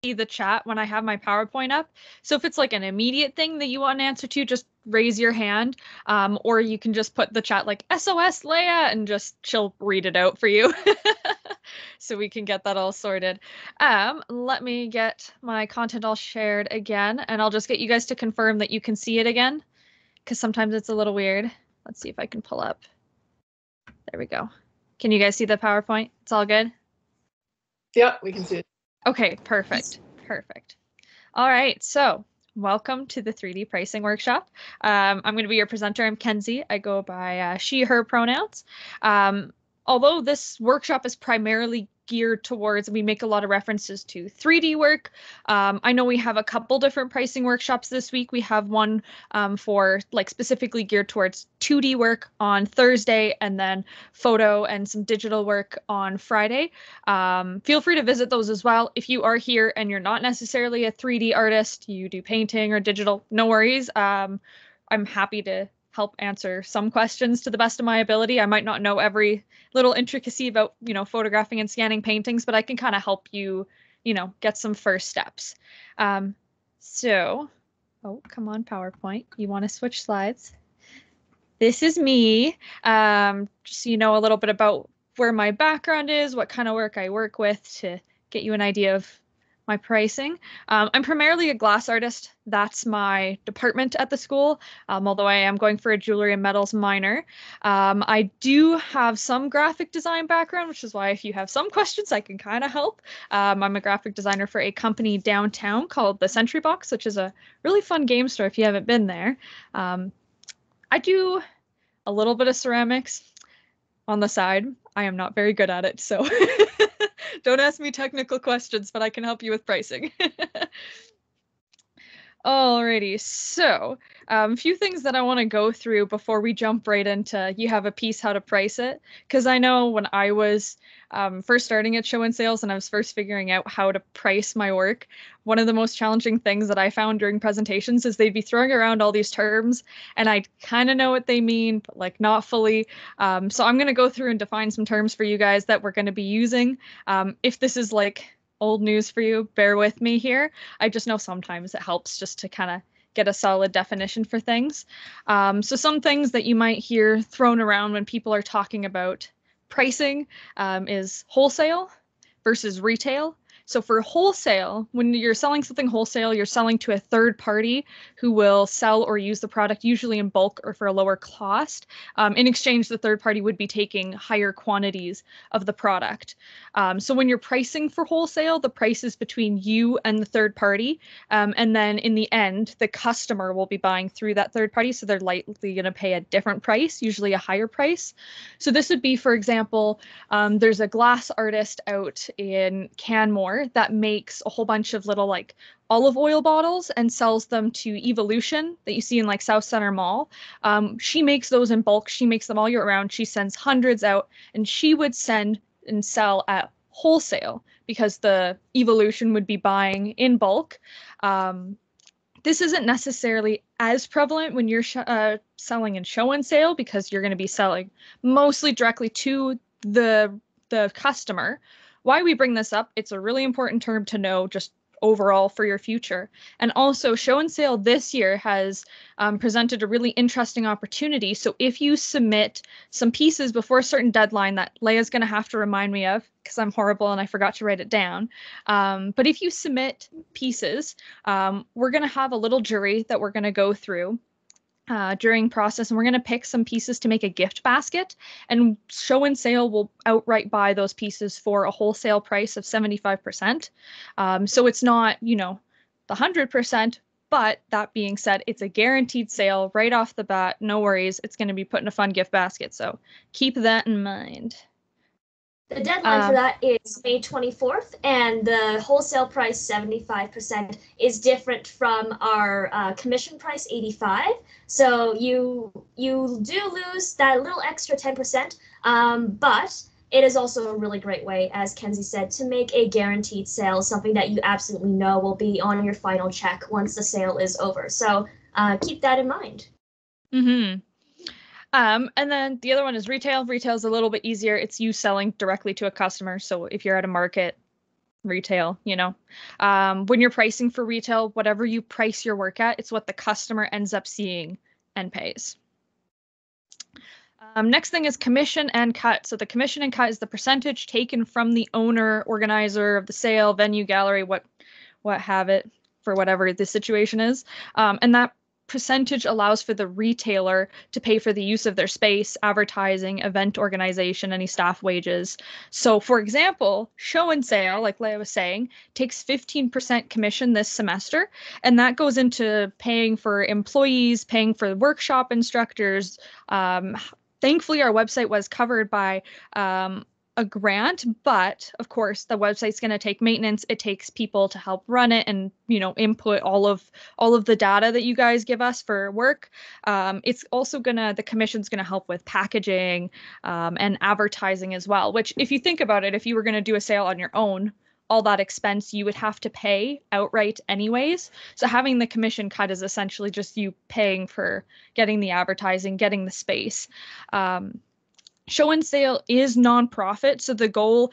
see the chat when I have my PowerPoint up. So if it's like an immediate thing that you want an answer to, just raise your hand. Or you can just put the chat like SOS Leia and just she'll read it out for you. So we can get that all sorted. Let me get my content all shared again, and I'll just get you guys to confirm that you can see it again, because sometimes it's a little weird. Let's see if I can pull up. There we go. Can you guys see the PowerPoint? It's all good? Yeah, we can see it. Okay, perfect. Perfect. All right, so welcome to the 3D pricing workshop. I'm going to be your presenter. I'm Kenzie. I go by she, her pronouns. Although this workshop is primarily geared towards, we make a lot of references to 3D work. I know we have a couple different pricing workshops this week. We have one for like specifically geared towards 2D work on Thursday, and then photo and some digital work on Friday. Feel free to visit those as well. If you are here and you're not necessarily a 3D artist, you do painting or digital, no worries. I'm happy to help answer some questions to the best of my ability. I might not know every little intricacy about, photographing and scanning paintings, but I can kind of help you, get some first steps. Oh, come on, PowerPoint. You want to switch slides? This is me. Just so you know a little bit about where my background is, what kind of work I work with, to get you an idea of my pricing. I'm primarily a glass artist. That's my department at the school, although I am going for a jewelry and metals minor. I do have some graphic design background, which is why if you have some questions, I can kind of help. I'm a graphic designer for a company downtown called the Century Box, which is a really fun game store if you haven't been there. I do a little bit of ceramics on the side. I am not very good at it, so don't ask me technical questions, but I can help you with pricing. Alrighty, so a few things that I want to go through before we jump right into you have a piece how to price it. Because I know when I was first starting at show and sales and I was first figuring out how to price my work, one of the most challenging things that I found during presentations is they'd be throwing around all these terms and I kind of know what they mean, but like not fully. So I'm going to go through and define some terms for you guys that we're going to be using. If this is like old news for you, bear with me here. I just know sometimes it helps just to kind of get a solid definition for things. So some things that you might hear thrown around when people are talking about pricing is wholesale versus retail. So for wholesale, when you're selling something wholesale, you're selling to a third party who will sell or use the product usually in bulk or for a lower cost. In exchange, the third party would be taking higher quantities of the product. So when you're pricing for wholesale, the price is between you and the third party. And then in the end, the customer will be buying through that third party. So they're likely going to pay a different price, usually a higher price. So this would be, for example, there's a glass artist out in Canmore that makes a whole bunch of little like olive oil bottles and sells them to Evolution that you see in like South Center Mall. She makes those in bulk. She makes them all year round. She sends hundreds out, and she would send and sell at wholesale because the Evolution would be buying in bulk. This isn't necessarily as prevalent when you're selling in show and sale because you're going to be selling mostly directly to the customer. Why we bring this up, it's a really important term to know just overall for your future. And also show and sale this year has presented a really interesting opportunity. So if you submit some pieces before a certain deadline that Leia's going to have to remind me of because I'm horrible and I forgot to write it down. But if you submit pieces, we're going to have a little jury that we're going to go through during process, and we're going to pick some pieces to make a gift basket, and show and sale will outright buy those pieces for a wholesale price of 75%. So it's not, the 100%, but that being said, it's a guaranteed sale right off the bat. No worries. It's going to be put in a fun gift basket. So keep that in mind. The deadline for that is May 24th, and the wholesale price 75% is different from our commission price 85. So you do lose that little extra 10%, but it is also a really great way, as Kenzie said, to make a guaranteed sale, something that you absolutely know will be on your final check once the sale is over. So keep that in mind. Mm-hmm. And then the other one is retail. Retail is a little bit easier. It's you selling directly to a customer. So if you're at a market, retail, you know. When you're pricing for retail, whatever you price your work at, it's what the customer ends up seeing and pays. Next thing is commission and cut. So the commission and cut is the percentage taken from the owner, organizer of the sale, venue, gallery, what have it, for whatever the situation is. And that percentage allows for the retailer to pay for the use of their space, advertising, event organization, any staff wages. So for example, show and sale, like Leia was saying, takes 15% commission this semester, and that goes into paying for employees, paying for workshop instructors. Thankfully, our website was covered by a grant, but of course the website's going to take maintenance. It takes people to help run it and, you know, input all of the data that you guys give us for work. It's also the commission's gonna help with packaging and advertising as well, which if you think about it, if you were going to do a sale on your own, all that expense you would have to pay outright anyways. So having the commission cut is essentially just you paying for getting the advertising, getting the space. Show and sale is nonprofit, so the goal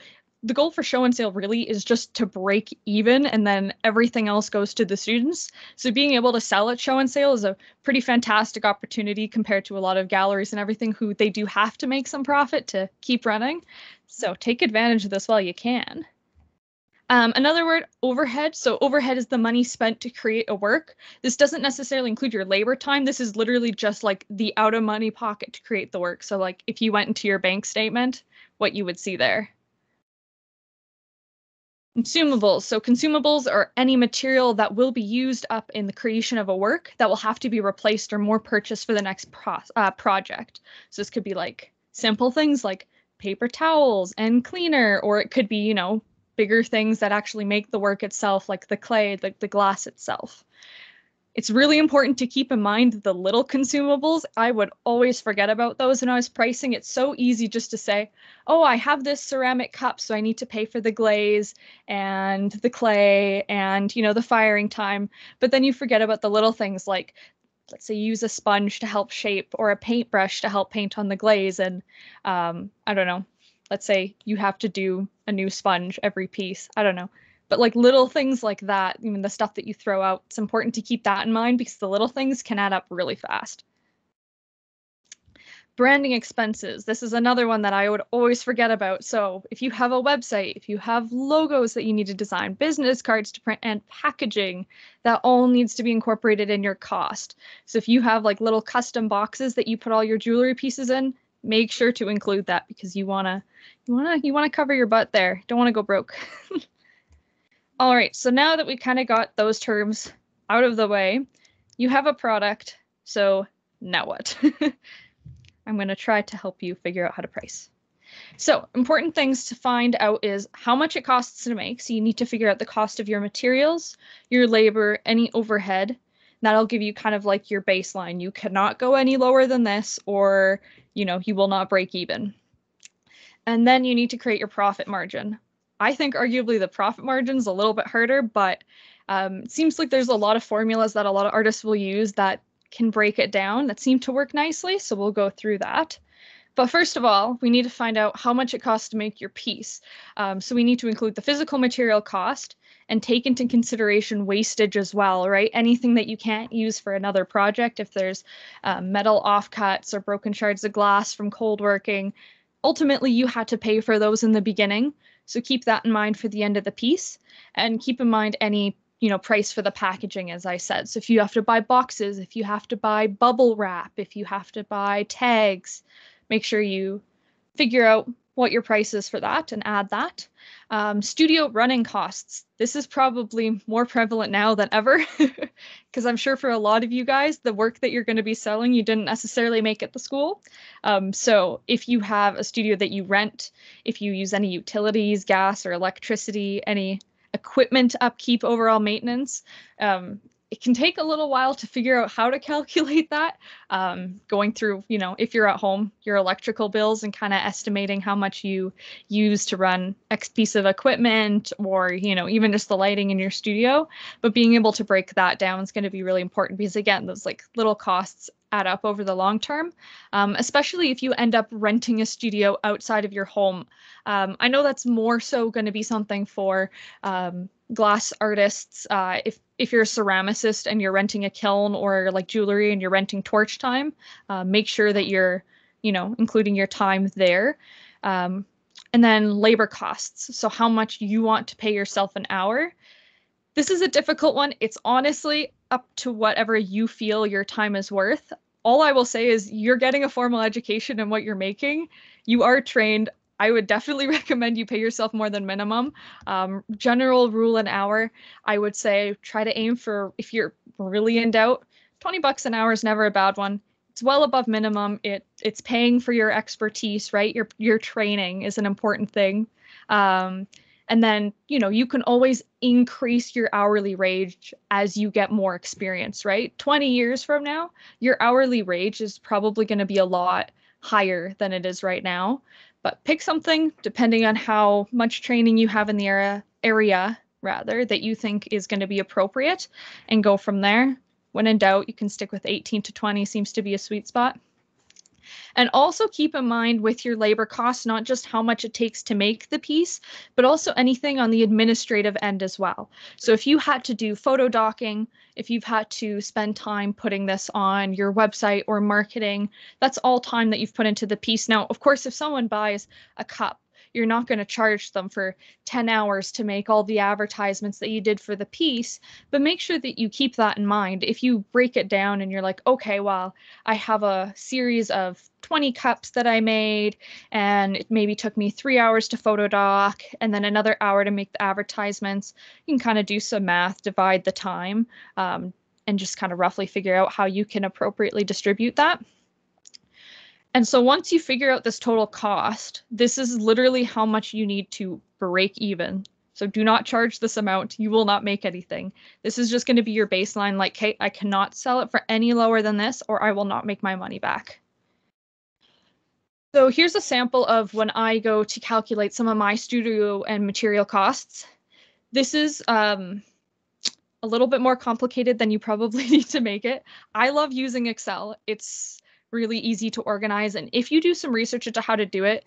for show and sale really is just to break even, and then everything else goes to the students. So being able to sell at show and sale is a pretty fantastic opportunity compared to a lot of galleries and everything who they do have to make some profit to keep running. So take advantage of this while you can. Another word, overhead. So overhead is the money spent to create a work. This doesn't necessarily include your labor time. This is literally just like the out of money pocket to create the work. So like if you went into your bank statement, what you would see there. Consumables. So consumables are any material that will be used up in the creation of a work that will have to be replaced or more purchased for the next project. So this could be like simple things like paper towels and cleaner, or it could be, you know, bigger things that actually make the work itself, like the clay, like the glass itself. It's really important to keep in mind the little consumables. I would always forget about those when I was pricing. It's so easy just to say, oh, I have this ceramic cup, so I need to pay for the glaze and the clay and, you know, the firing time. But then you forget about the little things like, let's say, use a sponge to help shape or a paintbrush to help paint on the glaze. And I don't know, let's say you have to do a new sponge every piece. I don't know. But like little things like that, even the stuff that you throw out, it's important to keep that in mind because the little things can add up really fast. Branding expenses. This is another one that I would always forget about. So if you have a website, if you have logos that you need to design, business cards to print, and packaging, that all needs to be incorporated in your cost. So if you have like little custom boxes that you put all your jewelry pieces in, make sure to include that because you wanna cover your butt there. Don't want to go broke. All right, so now that we kind of got those terms out of the way, you have a product. So now what? I'm going to try to help you figure out how to price. So important things to find out is how much it costs to make. So you need to figure out the cost of your materials, your labor, any overhead. That'll give you kind of like your baseline. You cannot go any lower than this, or, you know, you will not break even. And then you need to create your profit margin. I think arguably the profit margin's a little bit harder, but it seems like there's a lot of formulas that a lot of artists will use that can break it down that seem to work nicely. So we'll go through that. But first of all, we need to find out how much it costs to make your piece. So we need to include the physical material cost and take into consideration wastage as well, right? Anything that you can't use for another project, if there's metal offcuts or broken shards of glass from cold working, ultimately you had to pay for those in the beginning. So keep that in mind for the end of the piece, and keep in mind any, you know, price for the packaging, as I said. So if you have to buy boxes, if you have to buy bubble wrap, if you have to buy tags, make sure you figure out what your price is for that and add that. Studio running costs. This is probably more prevalent now than ever because I'm sure for a lot of you guys, the work that you're going to be selling, you didn't necessarily make at the school. So if you have a studio that you rent, if you use any utilities, gas or electricity, any equipment upkeep, overall maintenance, it can take a little while to figure out how to calculate that. Going through, you know, if you're at home, your electrical bills and kind of estimating how much you use to run X piece of equipment, or, you know, even just the lighting in your studio. But being able to break that down is going to be really important because, again, those like little costs add up over the long term, especially if you end up renting a studio outside of your home. I know that's more so going to be something for glass artists. If you're a ceramicist and you're renting a kiln, or like jewelry and you're renting torch time, make sure that you're, including your time there. And then labor costs. So how much you want to pay yourself an hour. This is a difficult one. It's honestly up to whatever you feel your time is worth. All I will say is you're getting a formal education in what you're making. You are trained. I would definitely recommend you pay yourself more than minimum. General rule an hour, I would say try to aim for, if you're really in doubt, $20 an hour is never a bad one. It's well above minimum. It's paying for your expertise, right? Your training is an important thing. And then, you can always increase your hourly wage as you get more experience, right? 20 years from now, your hourly wage is probably going to be a lot higher than it is right now. But pick something, depending on how much training you have in the area rather, that you think is going to be appropriate, and go from there. When in doubt, you can stick with 18 to 20, seems to be a sweet spot. And also keep in mind with your labor costs, not just how much it takes to make the piece, but also anything on the administrative end as well. So if you had to do photo docking, if you've had to spend time putting this on your website or marketing, that's all time that you've put into the piece. Now, of course, if someone buys a cup, you're not going to charge them for 10 hours to make all the advertisements that you did for the piece, but make sure that you keep that in mind. If you break it down and you're like, okay, well, I have a series of 20 cups that I made, and it maybe took me 3 hours to photo doc and then another hour to make the advertisements, you can kind of do some math, divide the time, and just kind of roughly figure out how you can appropriately distribute that. And so once you figure out this total cost, this is literally how much you need to break even. So do not charge this amount. You will not make anything. This is just going to be your baseline, like, hey, I cannot sell it for any lower than this, or I will not make my money back. So here's a sample of when I go to calculate some of my studio and material costs. This is a little bit more complicated than you probably need to make it. I love using Excel. It's really easy to organize. And if you do some research into how to do it,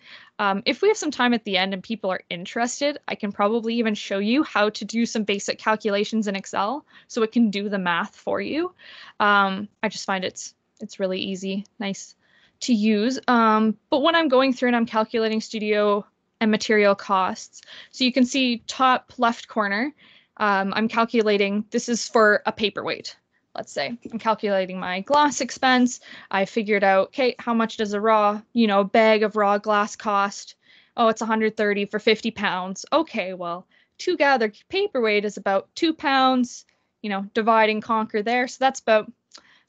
if we have some time at the end and people are interested, I can probably even show you how to do some basic calculations in Excel so it can do the math for you. I just find it's really easy, nice to use. But when I'm going through and I'm calculating studio and material costs, so you can see top left corner, I'm calculating, this is for a paperweight. Let's say I'm calculating my glass expense. I figured out, okay, how much does a bag of raw glass cost? Oh, it's 130 for 50 pounds. Okay, well, 2 gathered paperweight is about 2 pounds, divide and conquer there. So that's about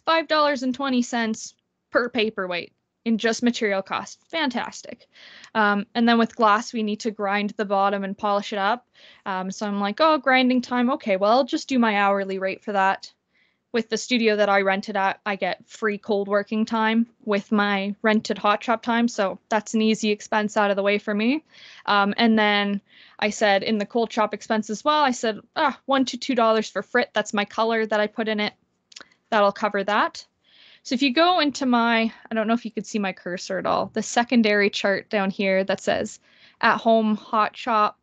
$5.20 per paperweight in just material cost. Fantastic. And then with glass, we need to grind the bottom and polish it up. So I'm like, oh, grinding time. Okay, well, I'll just do my hourly rate for that. With the studio that I rented at, I get free cold working time with my rented hot shop time. So that's an easy expense out of the way for me. And then I said in the cold shop expense as well, I said $1 to $2 for frit. That's my color that I put in it. That'll cover that. So if you go into I don't know if you could see my cursor at all, the secondary chart down here that says at home shop,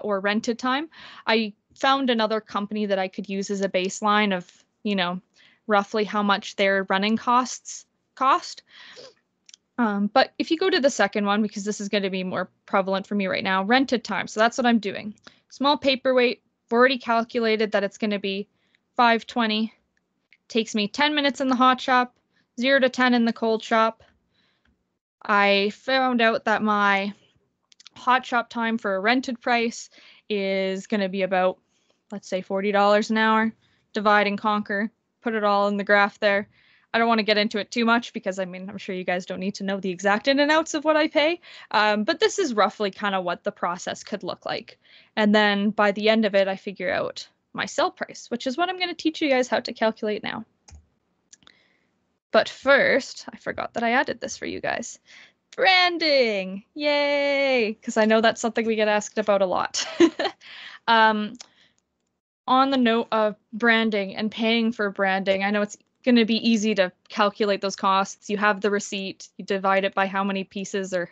or rented time, I found another company that I could use as a baseline of, roughly how much their running costs cost. But if you go to the second one, because this is going to be more prevalent for me right now, rented time. So that's what I'm doing. Small paperweight, I've already calculated that it's going to be $5.20. Takes me 10 minutes in the hot shop, 0 to 10 in the cold shop. I found out that my hot shop time for a rented price is going to be about, let's say, $40 an hour. Divide and conquer, put it all in the graph there. I don't want to get into it too much because, I'm sure you guys don't need to know the exact in and outs of what I pay. But this is roughly kind of what the process could look like. And then by the end of it, I figure out my sell price, which is what I'm going to teach you guys how to calculate now. But first, I forgot that I added this for you guys. Branding, yay! Because I know that's something we get asked about a lot. On the note of branding and paying for branding, I know it's going to be easy to calculate those costs. You have the receipt, you divide it by how many pieces or,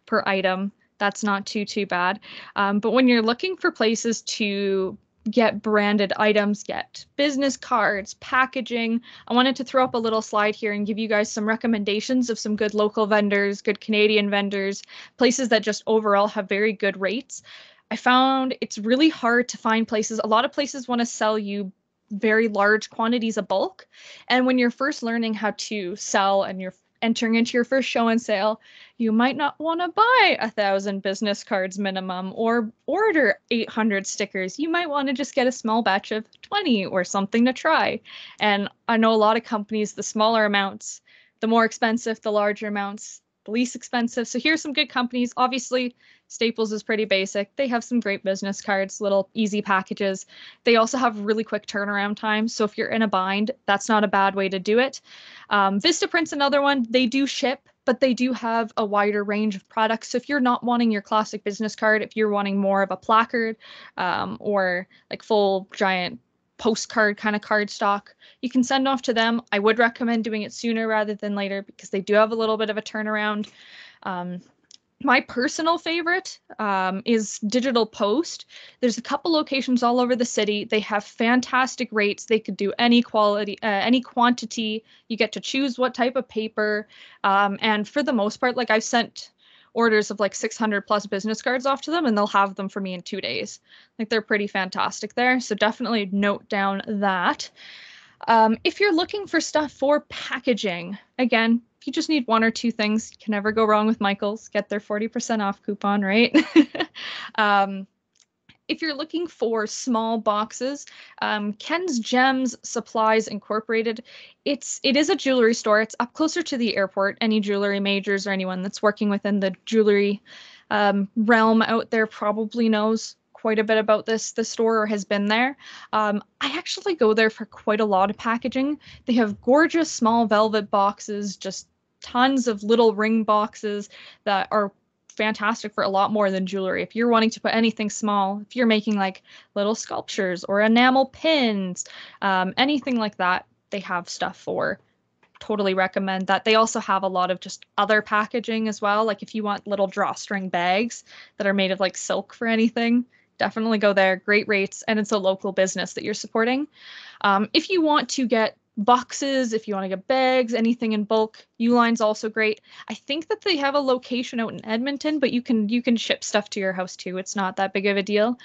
per item. That's not too bad. But when you're looking for places to get branded items, get business cards, packaging, I wanted to throw up a little slide here and give you guys some recommendations of some good local vendors, good Canadian vendors, places that just overall have very good rates. I found it's really hard to find places. A lot of places want to sell you very large quantities of bulk. And when you're first learning how to sell and you're entering into your first show and sale, you might not want to buy 1,000 business cards minimum or order 800 stickers. You might want to just get a small batch of 20 or something to try. And I know a lot of companies, the smaller amounts, the more expensive, the larger amounts, the least expensive. So here's some good companies. Obviously, Staples is pretty basic. They have some great business cards, little easy packages. They also have really quick turnaround times. So if you're in a bind, that's not a bad way to do it. Vistaprint's another one. They do ship, but they do have a wider range of products. So if you're not wanting your classic business card, if you're wanting more of a placard or like full giant postcard kind of card stock, you can send off to them. I would recommend doing it sooner rather than later because they do have a little bit of a turnaround. My personal favorite is Digital Post. There's a couple locations all over the city. They have fantastic rates. They could do any quality, any quantity. You get to choose what type of paper. And for the most part, like I've sent orders of like 600 plus business cards off to them and they'll have them for me in 2 days. Like they're pretty fantastic there. So definitely note down that. If you're looking for stuff for packaging, again, you just need 1 or 2 things. You can never go wrong with Michaels. Get their 40% off coupon, right? If you're looking for small boxes, Ken's Gems Supplies Incorporated, it is a jewelry store. It's up closer to the airport. Any jewelry majors or anyone that's working within the jewelry realm out there probably knows quite a bit about this store or has been there. I actually go there for quite a lot of packaging. They have gorgeous small velvet boxes, just tons of little ring boxes that are fantastic for a lot more than jewelry. If you're wanting to put anything small, if you're making like little sculptures or enamel pins, anything like that, they have stuff for. Totally recommend that. They also have a lot of just other packaging as well. Like if you want little drawstring bags that are made of like silk for anything, definitely go there. Great rates, and it's a local business that you're supporting. If you want to get boxes, if you want to get bags, anything in bulk, Uline's also great. I think that they have a location out in Edmonton, but you can ship stuff to your house too. It's not that big of a deal.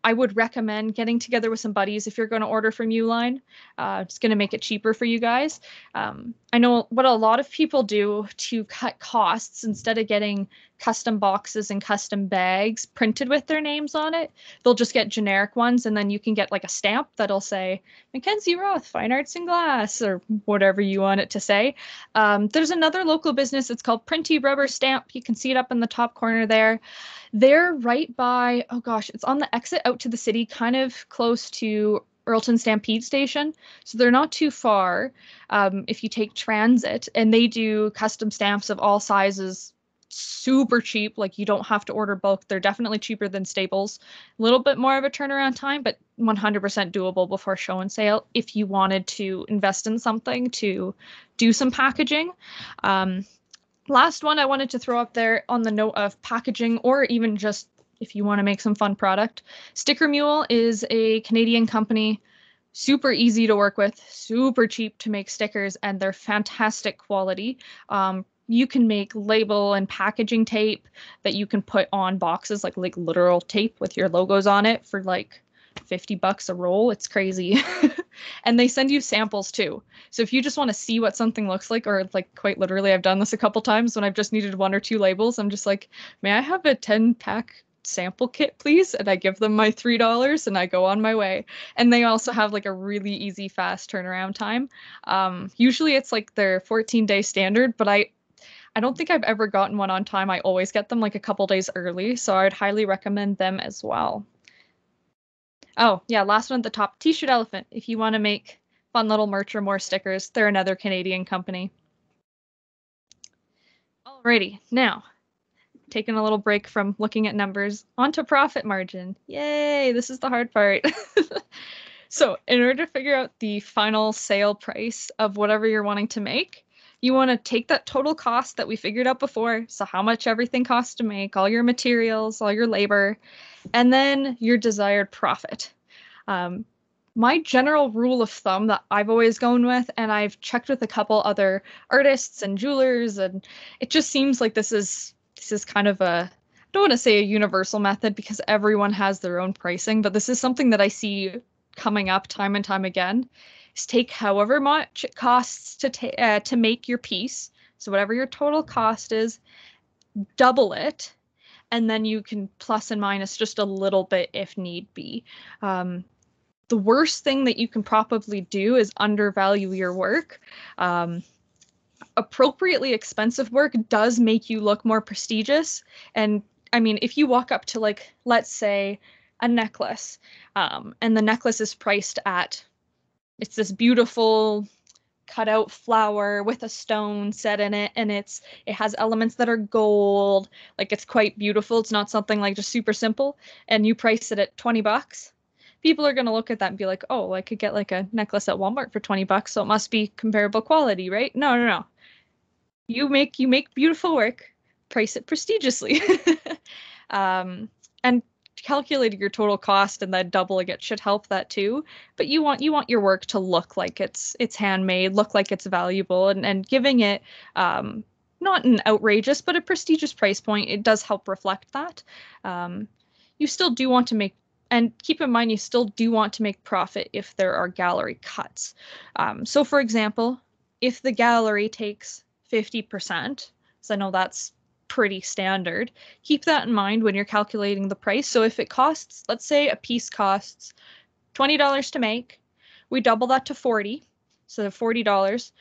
I would recommend getting together with some buddies if you're going to order from Uline. It's going to make it cheaper for you guys. I know what a lot of people do to cut costs, instead of getting custom boxes and custom bags printed with their names on it, they'll just get generic ones, and then you can get like a stamp that'll say Mackenzie Roth, Fine Arts and Glass, or whatever you want it to say. There's another local business. It's called Printy Rubber Stamp. You can see it up in the top corner there. They're right by, oh gosh, it's on the exit out to the city, kind of close to Earlton Stampede Station. So they're not too far if you take transit, and they do custom stamps of all sizes, super cheap. Like you don't have to order bulk. They're definitely cheaper than Staples. A little bit more of a turnaround time, but 100% doable before show and sale if you wanted to invest in something to do some packaging. Last one I wanted to throw up there on the note of packaging, or even just if you want to make some fun product. Sticker Mule is a Canadian company, super easy to work with, super cheap to make stickers, and they're fantastic quality. You can make label and packaging tape that you can put on boxes, like literal tape with your logos on it for like $50 a roll. It's crazy. And they send you samples too. So if you just want to see what something looks like, or like quite literally, I've done this a couple times when I've just needed 1 or 2 labels. I'm just like, may I have a 10-pack sample kit, please? And I give them my $3 and I go on my way. And they also have like a really easy, fast turnaround time. Usually it's like their 14-day standard, but I don't think I've ever gotten one on time. I always get them like a couple days early. So I would highly recommend them as well. Oh, yeah, last one at the top, T-Shirt Elephant. If you want to make fun little merch or more stickers, they're another Canadian company. Alrighty, now, taking a little break from looking at numbers, onto profit margin. Yay, this is the hard part. So in order to figure out the final sale price of whatever you're wanting to make, you want to take that total cost that we figured out before. So how much everything costs to make, all your materials, all your labor, and then your desired profit. My general rule of thumb that I've always gone with, and I've checked with a couple other artists and jewelers, and it just seems like this is kind of a, I don't want to say a universal method because everyone has their own pricing, but this is something that I see coming up time and time again, is take however much it costs to make your piece, so whatever your total cost is, double it, and then you can plus and minus just a little bit if need be. The worst thing that you can probably do is undervalue your work. Appropriately expensive work does make you look more prestigious. And I mean, if you walk up to, like, let's say a necklace, and the necklace is priced at, it's this beautiful cut out flower with a stone set in it, and it has elements that are gold, like it's quite beautiful. It's not something like just super simple, and you price it at $20. People are going to look at that and be like, oh, I could get like a necklace at Walmart for $20, so it must be comparable quality, right? No, no, no. You make beautiful work, price it prestigiously. And calculating your total cost and then doubling it should help that too. But you want your work to look like it's handmade, look like it's valuable, and giving it not an outrageous but a prestigious price point, it does help reflect that. You still do want to make, and keep in mind, you still do want to make profit if there are gallery cuts. So for example, if the gallery takes 50%, so I know that's pretty standard, keep that in mind when you're calculating the price. So if it costs, let's say a piece costs $20 to make, we double that to 40, so $40.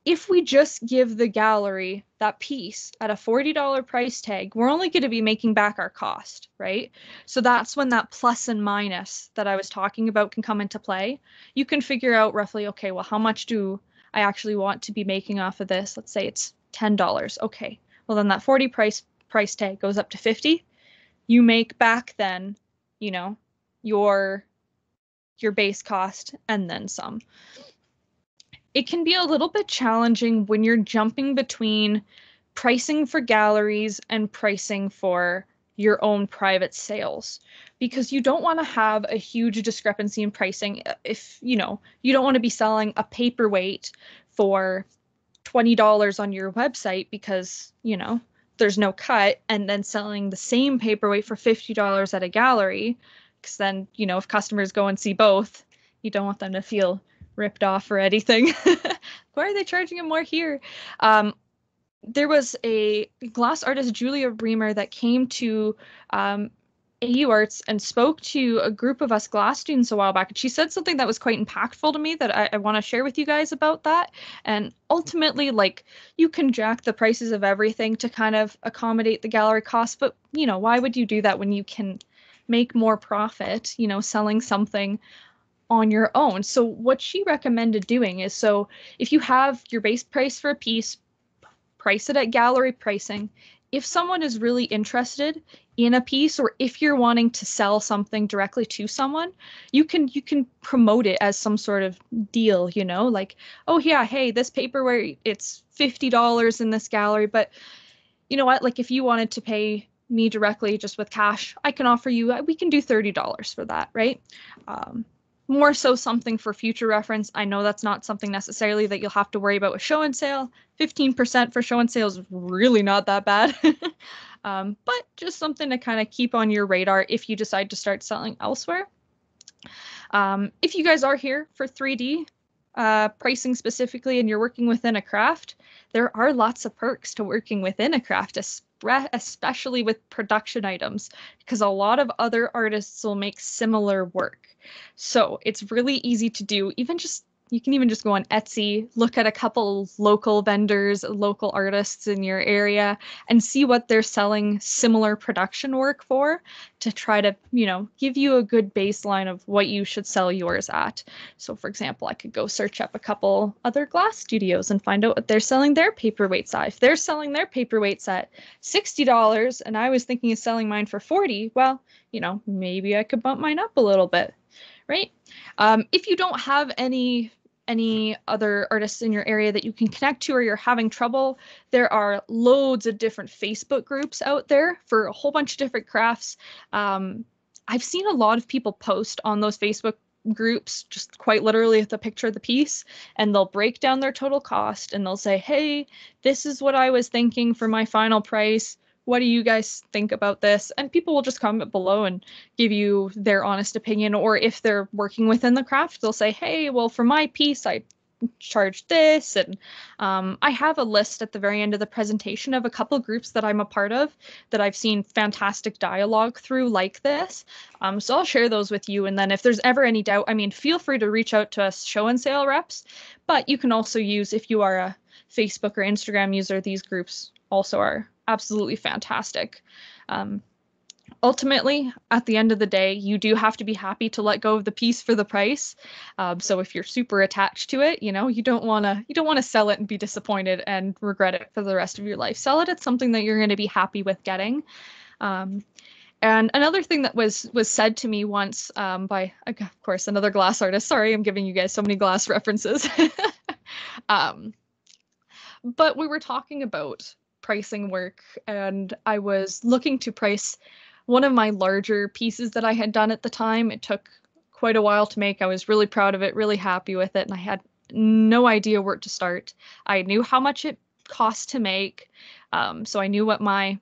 If we just give the gallery that piece at a $40 price tag, we're only going to be making back our cost, right? So that's when that plus and minus that I was talking about can come into play. You can figure out roughly, okay, well, how much do I actually want to be making off of this? Let's say it's $10. Okay, well, then that 40 price tag goes up to 50. You make back then, you know, your base cost and then some. It can be a little bit challenging when you're jumping between pricing for galleries and pricing for your own private sales, because you don't want to have a huge discrepancy in pricing. If you don't want to be selling a paperweight for $20 on your website because there's no cut, and then selling the same paperweight for $50 at a gallery, because then if customers go and see both, you don't want them to feel ripped off or anything. Why are they charging him more here? There was a glass artist, Julia Bremer, that came to AU Arts and spoke to a group of us glass students a while back. And she said something that was quite impactful to me that I want to share with you guys about that. And ultimately, like, you can jack the prices of everything to kind of accommodate the gallery costs. But, why would you do that when you can make more profit, selling something on your own? So what she recommended doing is, so if you have your base price for a piece, price it at gallery pricing. If someone is really interested in a piece, or if you're wanting to sell something directly to someone, you can promote it as some sort of deal, like, oh yeah, hey, this paperweight, it's $50 in this gallery, but you know what, like, if you wanted to pay me directly just with cash, I can offer you, we can do $30 for that, right? More so something for future reference. I know that's not something necessarily that you'll have to worry about with show and sale. 15% for show and sale is really not that bad. But just something to kind of keep on your radar if you decide to start selling elsewhere. If you guys are here for 3D pricing specifically, and you're working within a craft, there are lots of perks to working within a craft, especially with production items, because a lot of other artists will make similar work. So it's really easy to do. You can even just go on Etsy, look at a couple local vendors, local artists in your area, and see what they're selling similar production work for, to try to, give you a good baseline of what you should sell yours at. So for example, I could go search up a couple other glass studios and find out what they're selling their paperweights at. If they're selling their paperweights at $60 and I was thinking of selling mine for $40, well, maybe I could bump mine up a little bit. right? If you don't have any other artists in your area that you can connect to, or you're having trouble, there are loads of different Facebook groups out there for a whole bunch of different crafts. I've seen a lot of people post on those Facebook groups just quite literally with a picture of the piece, and they'll break down their total cost and they'll say, hey, this is what I was thinking for my final price. What do you guys think about this? And people will just comment below and give you their honest opinion. Or if they're working within the craft, they'll say, hey, well, for my piece, I charge this. And I have a list at the very end of the presentation of a couple groups that I'm a part of that I've seen fantastic dialogue through like this. So I'll share those with you. And then if there's ever any doubt, I mean, feel free to reach out to us show and sale reps, but you can also use, if you are a Facebook or Instagram user, these groups also are absolutely fantastic. Ultimately, at the end of the day, you do have to be happy to let go of the piece for the price. So if you're super attached to it, you don't want to sell it and be disappointed and regret it for the rest of your life. Sell it at something that you're going to be happy with getting. And another thing that was said to me once by, of course, another glass artist. Sorry, I'm giving you guys so many glass references. But we were talking about pricing work, and I was looking to price one of my larger pieces that I had done at the time. It took quite a while to make. I was really proud of it, really happy with it, and I had no idea where to start. I knew how much it cost to make, so I knew what my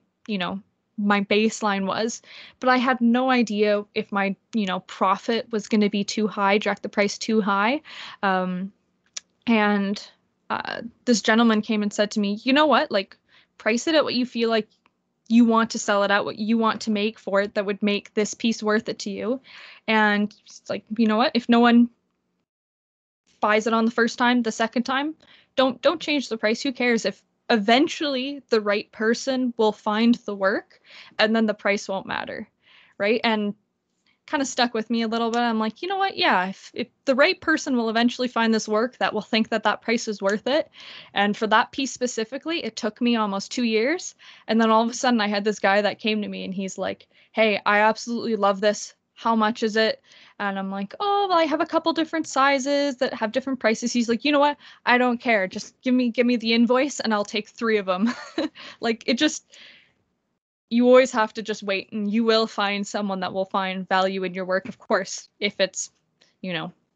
baseline was, but I had no idea if my, profit was going to be too high, direct the price too high. And this gentleman came and said to me, you know what, like, price it at what you feel like you want to sell it at, what you want to make for it that would make this piece worth it to you. And it's like, you know what, if no one buys it on the first time, the second time, don't change the price. Who cares? If eventually the right person will find the work, and then the price won't matter, right? And kind of stuck with me a little bit. I'm like, you know what? Yeah, if the right person will eventually find this work that will think that price is worth it. And for that piece specifically, it took me almost 2 years. And then all of a sudden I had this guy that came to me and he's like, hey, I absolutely love this. How much is it? And I'm like, oh, well, I have a couple different sizes that have different prices. He's like, you know what? I don't care. Just give me the invoice and I'll take 3 of them. Like, it just, you always have to just wait, and you will find someone that will find value in your work. Of course, if it's,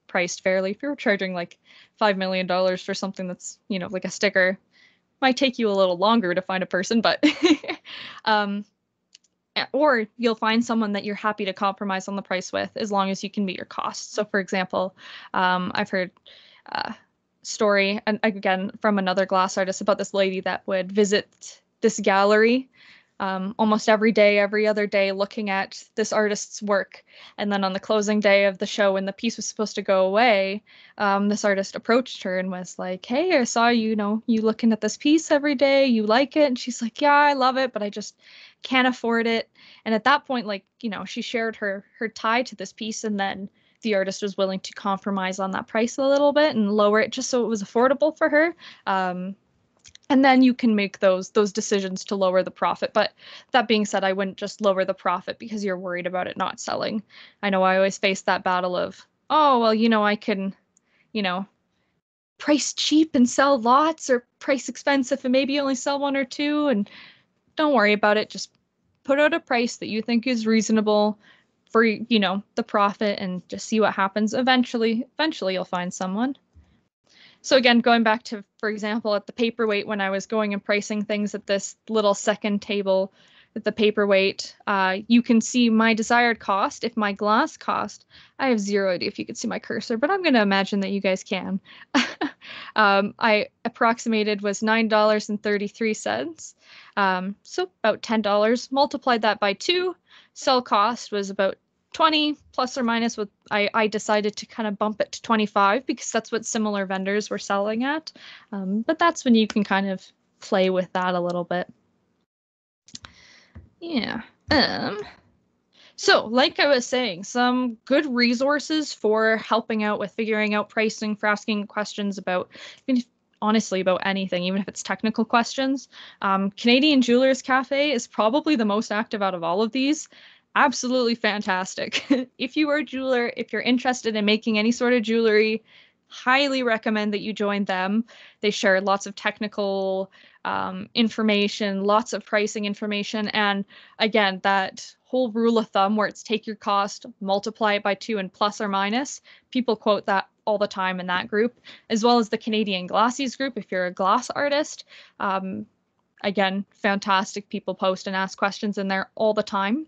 priced fairly. If you're charging like $5 million for something that's, like a sticker, might take you a little longer to find a person, but or you'll find someone that you're happy to compromise on the price with, as long as you can meet your costs. So for example, I've heard story, and again from another glass artist, about this lady that would visit this gallery almost every day, every other day, looking at this artist's work. And then on the closing day of the show, when the piece was supposed to go away, this artist approached her and was like, hey, I saw you looking at this piece every day. You like it? And she's like, yeah, I love it, but I just can't afford it. And at that point, she shared her tie to this piece, and then the artist was willing to compromise on that price a little bit and lower it just so it was affordable for her. And then you can make those decisions to lower the profit. But that being said, I wouldn't just lower the profit because you're worried about it not selling. I know I always face that battle of, oh, well, I can, price cheap and sell lots, or price expensive and maybe only sell 1 or 2. And don't worry about it. Just put out a price that you think is reasonable for, the profit, and just see what happens. Eventually you'll find someone. So again, going back to, for example, at the paperweight, when I was going and pricing things at this little second table at the paperweight, you can see my desired cost. If my glass cost, I have zero idea if you can see my cursor, but I'm going to imagine that you guys can. I approximated was $9.33. So about $10. Multiplied that by 2. Sell cost was about 20 plus or minus. With I decided to kind of bump it to 25 because that's what similar vendors were selling at. But that's when you can kind of play with that a little bit. Yeah. So like I was saying, some good resources for helping out with figuring out pricing, for asking questions about, honestly, about anything, even if it's technical questions. Canadian Jewelers Cafe is probably the most active out of all of these. absolutely fantastic. If you are a jeweler, if you're interested in making any sort of jewelry, highly recommend that you join them. They share lots of technical information, lots of pricing information, and again, that whole rule of thumb where it's take your cost, multiply it by 2, and plus or minus. People quote that all the time in that group, as well as the Canadian Glassies group if you're a glass artist. Again, fantastic. People post and ask questions in there all the time.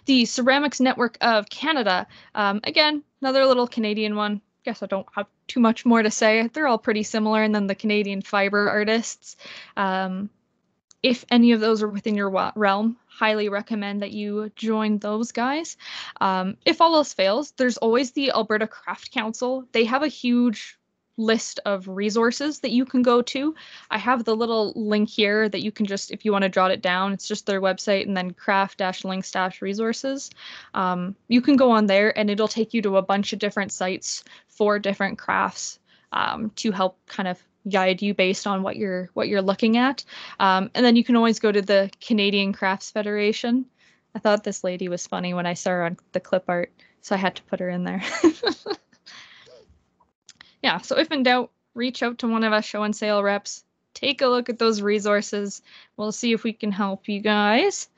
The Ceramics Network of Canada, again, another little Canadian one. Guess I don't have too much more to say. They're all pretty similar. And then the Canadian Fibre Artists. If any of those are within your realm, highly recommend that you join those guys. If all else fails, there's always the Alberta Craft Council. They have a huge list of resources that you can go to. I have the little link here that you can just, if you want to jot it down, it's just their website and then craft-links-resources. You can go on there and it'll take you to a bunch of different sites for different crafts to help kind of guide you based on what you're looking at. And then you can always go to the Canadian Crafts Federation. I thought this lady was funny when I saw her on the clip art, so I had to put her in there. Yeah, so if in doubt, reach out to one of us show and sale reps. Take a look at those resources. We'll see if we can help you guys.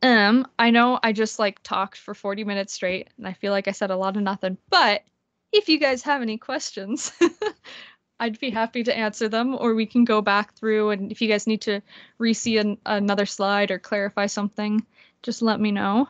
I know I just talked for 40 minutes straight, and I feel like I said a lot of nothing, but if you guys have any questions, I'd be happy to answer them, or we can go back through, and if you guys need to re-see another slide or clarify something, just let me know.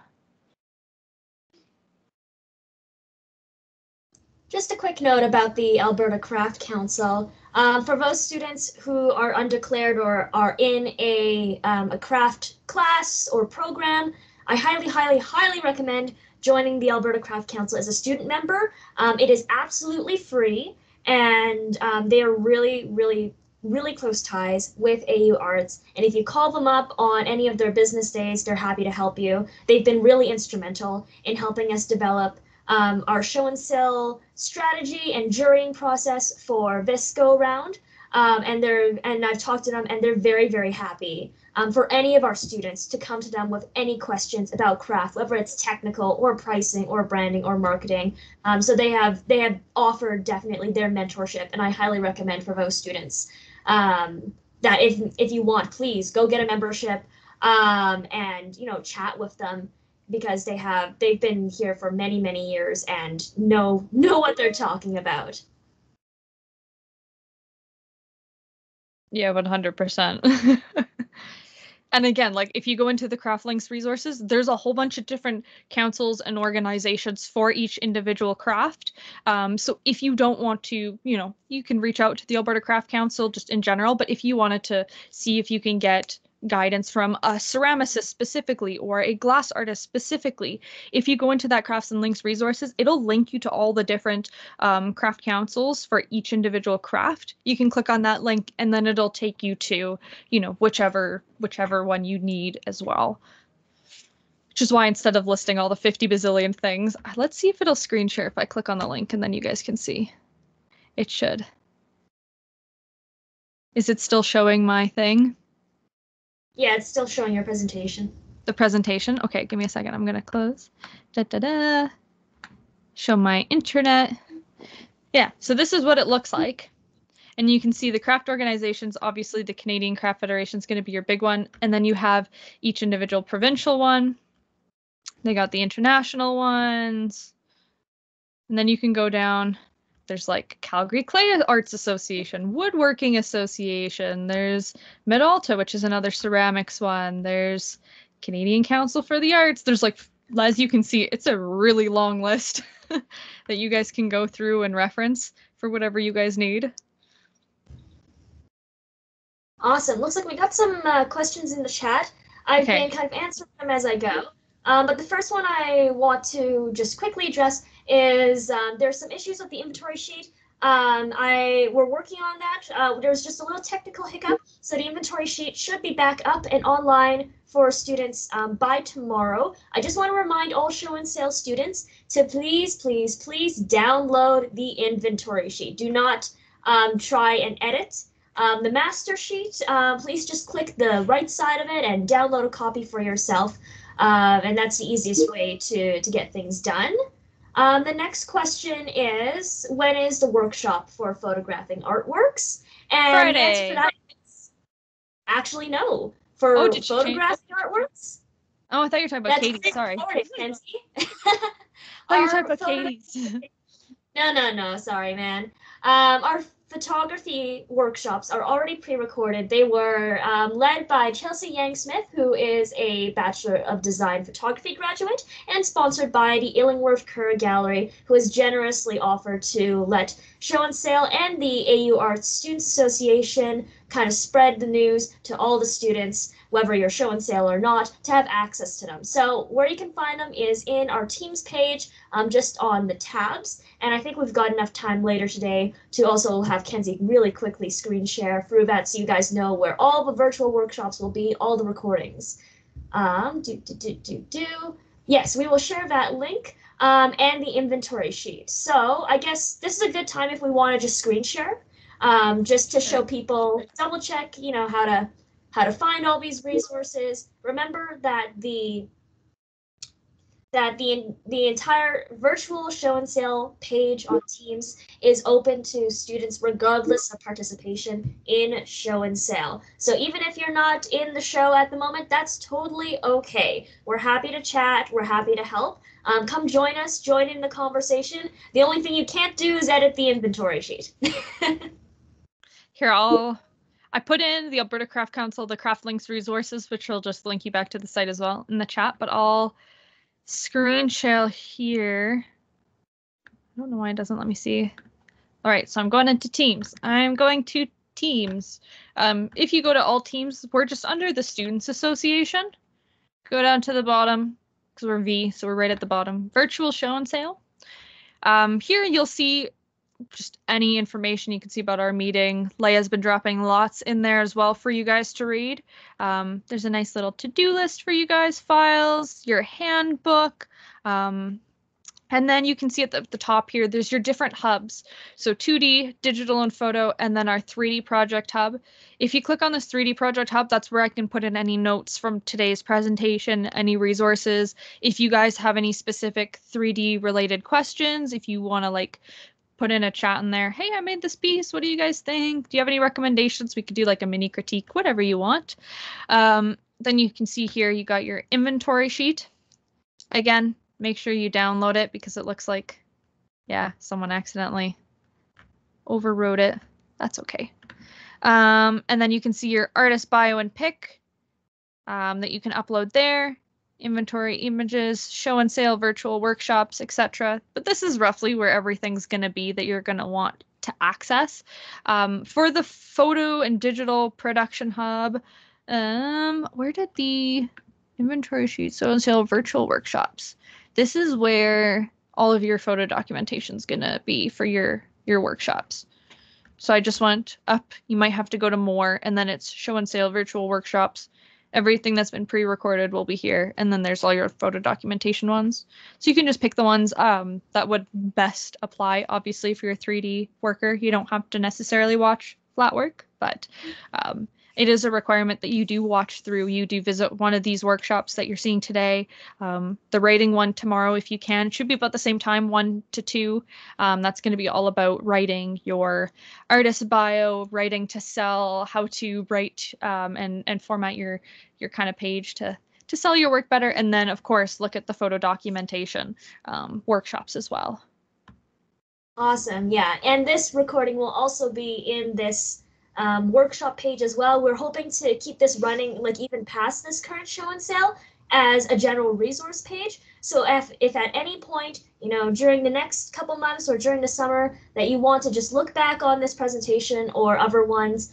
Just a quick note about the Alberta Craft Council. For those students who are undeclared or are in a craft class or program, I highly, highly, highly recommend joining the Alberta Craft Council as a student member. It is absolutely free, and they are really, really, really close ties with AU Arts. And if you call them up on any of their business days, they're happy to help you. They've been really instrumental in helping us develop our show and sell strategy and jurying process for this go round. And I've talked to them, and they're very, very happy for any of our students to come to them with any questions about craft, whether it's technical or pricing or branding or marketing. So they have offered definitely their mentorship, and I highly recommend for those students that if you want, please go get a membership and chat with them, because they've been here for many, many years and know what they're talking about. Yeah, 100%. And again, if you go into the Craft Links resources, there's a whole bunch of different councils and organizations for each individual craft. So if you don't want to, you can reach out to the Alberta Craft Council just in general. But if you wanted to see if you can get guidance from a ceramicist specifically or a glass artist specifically, if you go into that Crafts and Links resources, it'll link you to all the different craft councils for each individual craft. You can click on that link and then it'll take you to whichever one you need as well, which is why instead of listing all the 50 bazillion things, let's see if it'll screen share if I click on the link and then you guys can see. It should. Is it still showing my thing? Yeah, it's still showing your presentation. The presentation? Okay, give me a second. I'm going to close. Show my internet. Yeah, so this is what it looks like. And you can see the craft organizations. Obviously, the Canadian Craft Federation is going to be your big one. And then you have each individual provincial one. They got the international ones. And then you can go down. There's Calgary Clay Arts Association, Woodworking Association. There's Mid-Alta, which is another ceramics one. There's Canadian Council for the Arts. There's as you can see, it's a really long list that you guys can go through and reference for whatever you guys need. Awesome. Looks like we got some questions in the chat. I've been kind of answering them as I go. But the first one I want to just quickly address is there's some issues with the inventory sheet. We're working on that. There's just a little technical hiccup, so the inventory sheet should be back up and online for students by tomorrow. I just want to remind all show and sale students to please, please, please download the inventory sheet. Do not try and edit the master sheet. Please just click the right side of it and download a copy for yourself. And that's the easiest way to get things done. The next question is, when is the workshop for photographing artworks? And the answer for Friday. that is actually no. Oh, For did you change? photographing artworks, Oh, I thought you were talking about that's Katie's. Sorry. pre-recorded, Kenzie. I thought you were talking Our about photographing Katie's. no, sorry, man. Our photography workshops are already pre-recorded. They were led by Chelsea Yang Smith, who is a Bachelor of Design Photography graduate, and sponsored by the Illingworth Kerr Gallery, who has generously offered to let Show and Sail and the AU Arts Students Association kind of spread the news to all the students, whether you're Show and Sail or not, to have access to them. So where you can find them is in our Teams page, just on the tabs. And I think we've got enough time later today to also have Kenzie really quickly screen share through that so you guys know where all the virtual workshops will be, all the recordings. Yes, we will share that link and the inventory sheet. So I guess this is a good time if we want to just screen share, just to show people, double check, how to find all these resources. Remember that the entire virtual show and sail page on Teams is open to students regardless of participation in show and sail. So even if you're not in the show at the moment, that's totally okay. We're happy to chat. We're happy to help. Come join us, join in the conversation. The only thing you can't do is edit the inventory sheet. Here, I put in the Alberta Craft Council, the Craft Links resources, which will just link you back to the site as well in the chat, but I'll screen share here. I don't know why it doesn't let me see. All right, so I'm going into Teams. I'm going to Teams. If you go to all Teams, we're just under the Students Association. Go down to the bottom, because we're V, so we're right at the bottom. Virtual Show and Sail. Here you'll see just any information you can see about our meeting. Leia's been dropping lots in there as well for you guys to read. There's a nice little to-do list for you guys, files, your handbook, and then you can see at the top here, there's your different hubs. So 2D, digital and photo, and then our 3D project hub. If you click on this 3D project hub, that's where I can put in any notes from today's presentation, any resources. If you guys have any specific 3D related questions, if you want to put in a chat in there, hey, I made this piece, what do you guys think? Do you have any recommendations? We could do a mini critique, whatever you want. Then you can see here, you got your inventory sheet. Again, make sure you download it because it looks like, yeah, someone accidentally overwrote it. That's okay. And then you can see your artist bio and pic that you can upload there. Inventory, images, show and sale, virtual workshops, etc. But this is roughly where everything's going to be that you're going to want to access. For the photo and digital production hub, where did the inventory sheet, show and sale, virtual workshops? This is where all of your photo documentation is going to be for your workshops. So I just went up. You might have to go to more, and then it's show and sale, virtual workshops. Everything that's been pre-recorded will be here, and then there's all your photo documentation ones. So you can just pick the ones that would best apply. Obviously, if you're a 3D worker, you don't have to necessarily watch flat work, but it is a requirement that you do watch through. You do visit one of these workshops that you're seeing today. The writing one tomorrow, if you can. It should be about the same time, 1 to 2. That's going to be all about writing your artist bio, writing to sell, how to write and format your kind of page to sell your work better. And then, of course, look at the photo documentation workshops as well. Awesome. Yeah. And this recording will also be in this workshop page as well. We're hoping to keep this running even past this current show and sale as a general resource page. So if at any point, during the next couple months or during the summer that you want to just look back on this presentation or other ones,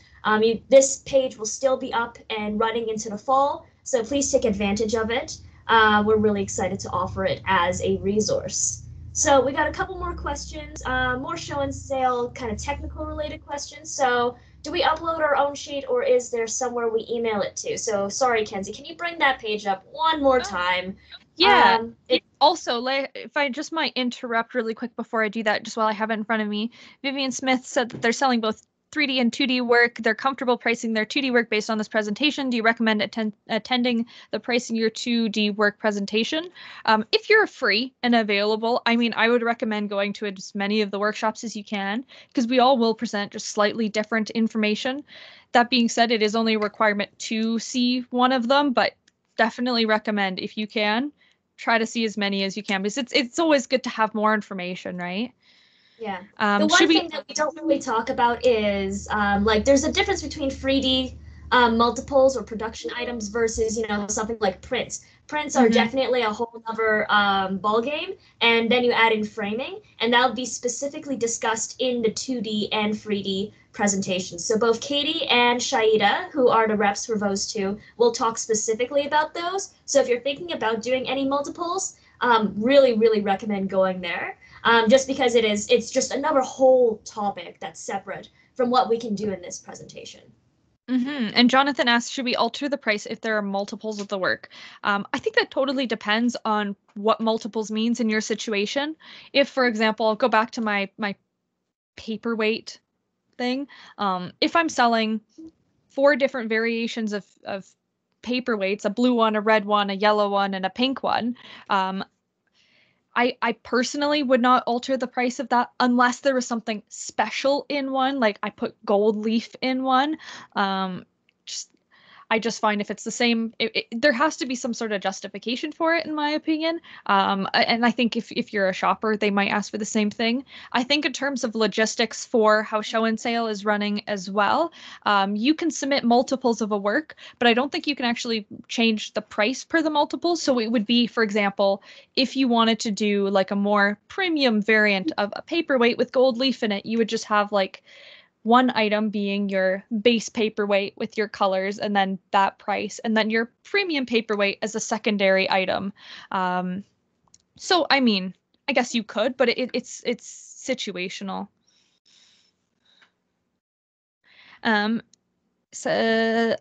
this page will still be up and running into the fall. So please take advantage of it. We're really excited to offer it as a resource. So we got a couple more questions, more show and sale kind of technical related questions. So do we upload our own sheet or is there somewhere we email it to? So sorry, Kenzie, can you bring that page up one more time? Yeah. Also, if I just might interrupt really quick before I do that, just while I have it in front of me, Vivian Smith said that they're selling both 3D and 2D work. They're comfortable pricing their 2D work based on this presentation. Do you recommend attending the pricing your 2D work presentation? If you're free and available, I mean, I would recommend going to as many of the workshops as you can, because we all will present just slightly different information. That being said, it is only a requirement to see one of them, but definitely recommend, if you can, try to see as many as you can, because it's always good to have more information, right? Yeah. The one thing that we don't really talk about is like there's a difference between 3D multiples or production items versus, you know, something like prints. Prints are definitely a whole other ball game, and then you add in framing, and that'll be specifically discussed in the 2D and 3D presentations. So both Katie and Shaida, who are the reps for those two, will talk specifically about those. So if you're thinking about doing any multiples, really, really recommend going there. Just because it's just another whole topic that's separate from what we can do in this presentation. And Jonathan asked, should we alter the price if there are multiples of the work? I think that totally depends on what multiples means in your situation. If, for example, I'll go back to my paperweight thing. If I'm selling 4 different variations of paperweights, a blue one, a red one, a yellow one, and a pink one, I personally would not alter the price of that unless there was something special in one, like I put gold leaf in one. I just find if it's the same, there has to be some sort of justification for it, in my opinion. And I think if you're a shopper, they might ask for the same thing. I think in terms of logistics for how show and sale is running as well, you can submit multiples of a work, but I don't think you can actually change the price per the multiples. So it would be, for example, if you wanted to do like a more premium variant of a paperweight with gold leaf in it, you would just have like one item being your base paperweight with your colors and then that price, and then your premium paperweight as a secondary item. So, I mean, I guess you could, but it's situational. So,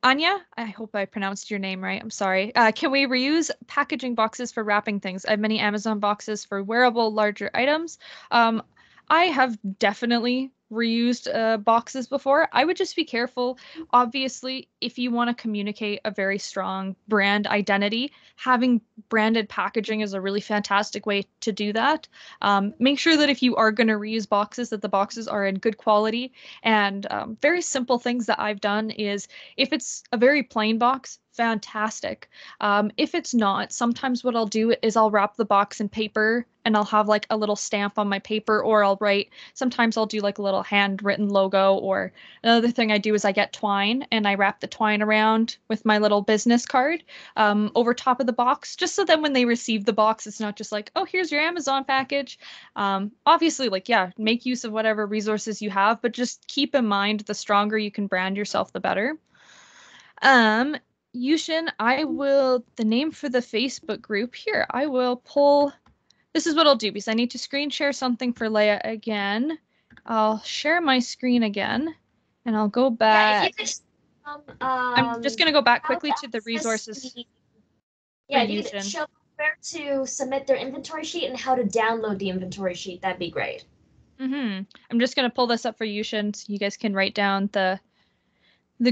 Anya, I hope I pronounced your name right. I'm sorry. Can we reuse packaging boxes for wrapping things? I have many Amazon boxes for wearable, larger items. I have definitely reused boxes before. I would just be careful. Obviously, if you want to communicate a very strong brand identity, having branded packaging is a really fantastic way to do that. Make sure that if you are going to reuse boxes, that the boxes are in good quality. And very simple things that I've done is, if it's a very plain box, fantastic. If it's not, sometimes what I'll do is I'll wrap the box in paper and I'll have like a little stamp on my paper, or sometimes I'll do like a little handwritten logo. Or another thing I do is I get twine and I wrap the twine around with my little business card over top of the box, just so that when they receive the box, it's not just like, oh, here's your Amazon package. Obviously, like, yeah, make use of whatever resources you have, but just keep in mind, the stronger you can brand yourself, the better. Yushin, the name for the Facebook group here, I will pull. This is what I'll do, because I need to screen share something for Leia again. I'll share my screen again, and I'll go back. Yeah, if you could, I'm just going to go back quickly to the resources. Yeah, if you could show where to submit their inventory sheet and how to download the inventory sheet, that'd be great. I'm just going to pull this up for Yushin, so you guys can write down the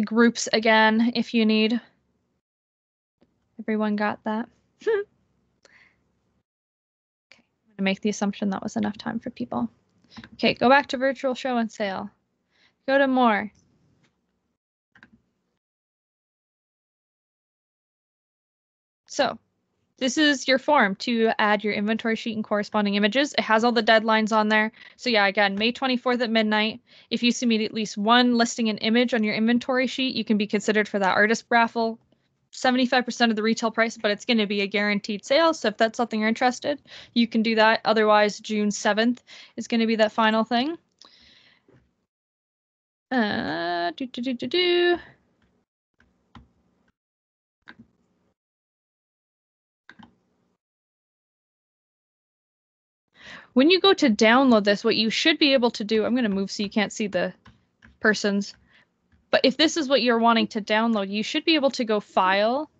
groups again if you need. Everyone got that? Okay, I'm going to make the assumption that was enough time for people. Okay, go back to virtual show and sale. Go to more. So this is your form to add your inventory sheet and corresponding images. It has all the deadlines on there. So yeah, again, May 24th at midnight. If you submit at least one listing and image on your inventory sheet, you can be considered for that artist raffle. 75% of the retail price, but it's going to be a guaranteed sale. So if that's something you're interested, you can do that. Otherwise, June 7th is going to be that final thing. When you go to download this, what you should be able to do, I'm going to move so you can't see the persons. But if this is what you're wanting to download, you should be able to go File,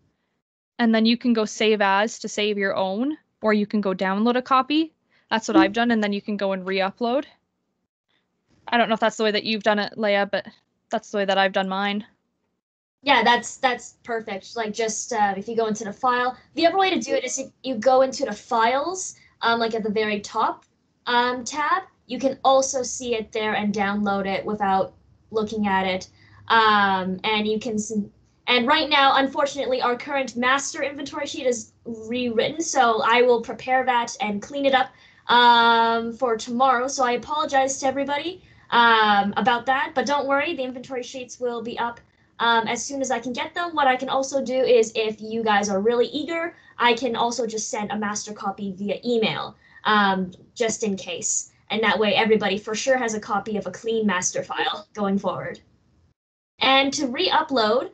and then you can go Save As to save your own, or you can go download a copy. That's what I've done, and then you can go and re-upload. I don't know if that's the way that you've done it, Leia, but that's the way that I've done mine. Yeah, that's perfect. Like just if you go into the file, the other way to do it is if you go into the files, like at the very top tab, you can also see it there and download it without looking at it. And you can, and right now, unfortunately, our current master inventory sheet is rewritten, so I will prepare that and clean it up for tomorrow. So I apologize to everybody about that, but don't worry, the inventory sheets will be up as soon as I can get them. What I can also do is, if you guys are really eager, I can also just send a master copy via email, just in case. And that way everybody for sure has a copy of a clean master file going forward. And to re-upload,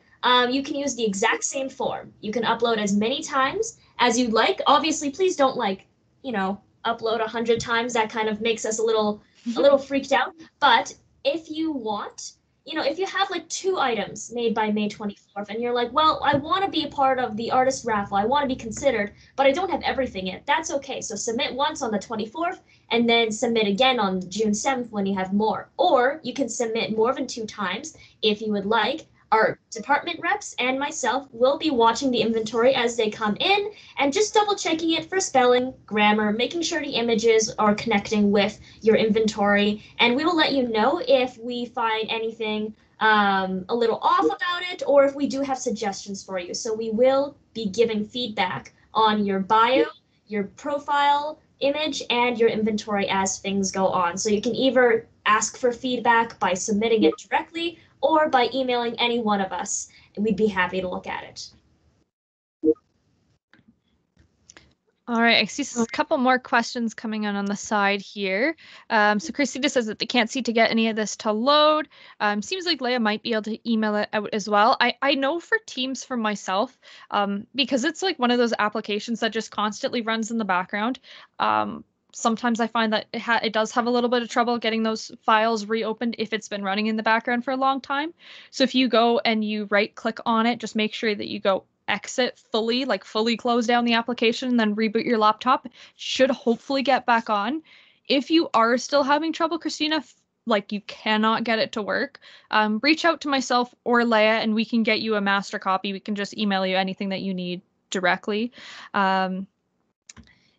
you can use the exact same form. You can upload as many times as you'd like. Obviously, please don't upload 100 times. That kind of makes us a little freaked out. But if you want, if you have like 2 items made by May 24th and you're like, well, I want to be a part of the artist raffle, I want to be considered, but I don't have everything yet, that's okay. So submit once on the 24th and then submit again on June 7th when you have more. Or you can submit more than 2 times if you would like. Our department reps and myself will be watching the inventory as they come in and just double checking it for spelling, grammar, making sure the images are connecting with your inventory. And we will let you know if we find anything a little off about it, or if we do have suggestions for you. So we will be giving feedback on your bio, your profile image, and your inventory as things go on. So you can either ask for feedback by submitting it directly or by emailing any one of us, and we'd be happy to look at it. All right, I see a couple more questions coming in on the side here. So Christina says that they can't see to get any of this to load. Seems like Leia might be able to email it out as well. I know for Teams for myself, because it's like one of those applications that just constantly runs in the background. Sometimes I find that it does have a little bit of trouble getting those files reopened if it's been running in the background for a long time. So if you go and you right click on it, just make sure that you go exit fully, like fully close down the application and then reboot your laptop. Should hopefully get back on. If you are still having trouble, Christina, like you cannot get it to work, reach out to myself or Leia and we can get you a master copy. We can just email you anything that you need directly.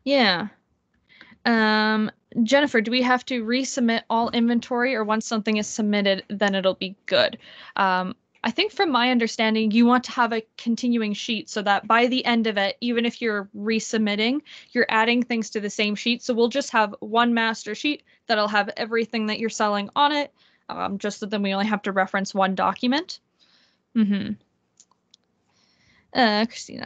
Yeah. Jennifer, do we have to resubmit all inventory, or once something is submitted, then it'll be good? I think from my understanding, you want to have a continuing sheet so that by the end of it, even if you're resubmitting, you're adding things to the same sheet. So we'll just have one master sheet that'll have everything that you're selling on it, just so then we only have to reference one document. Christina,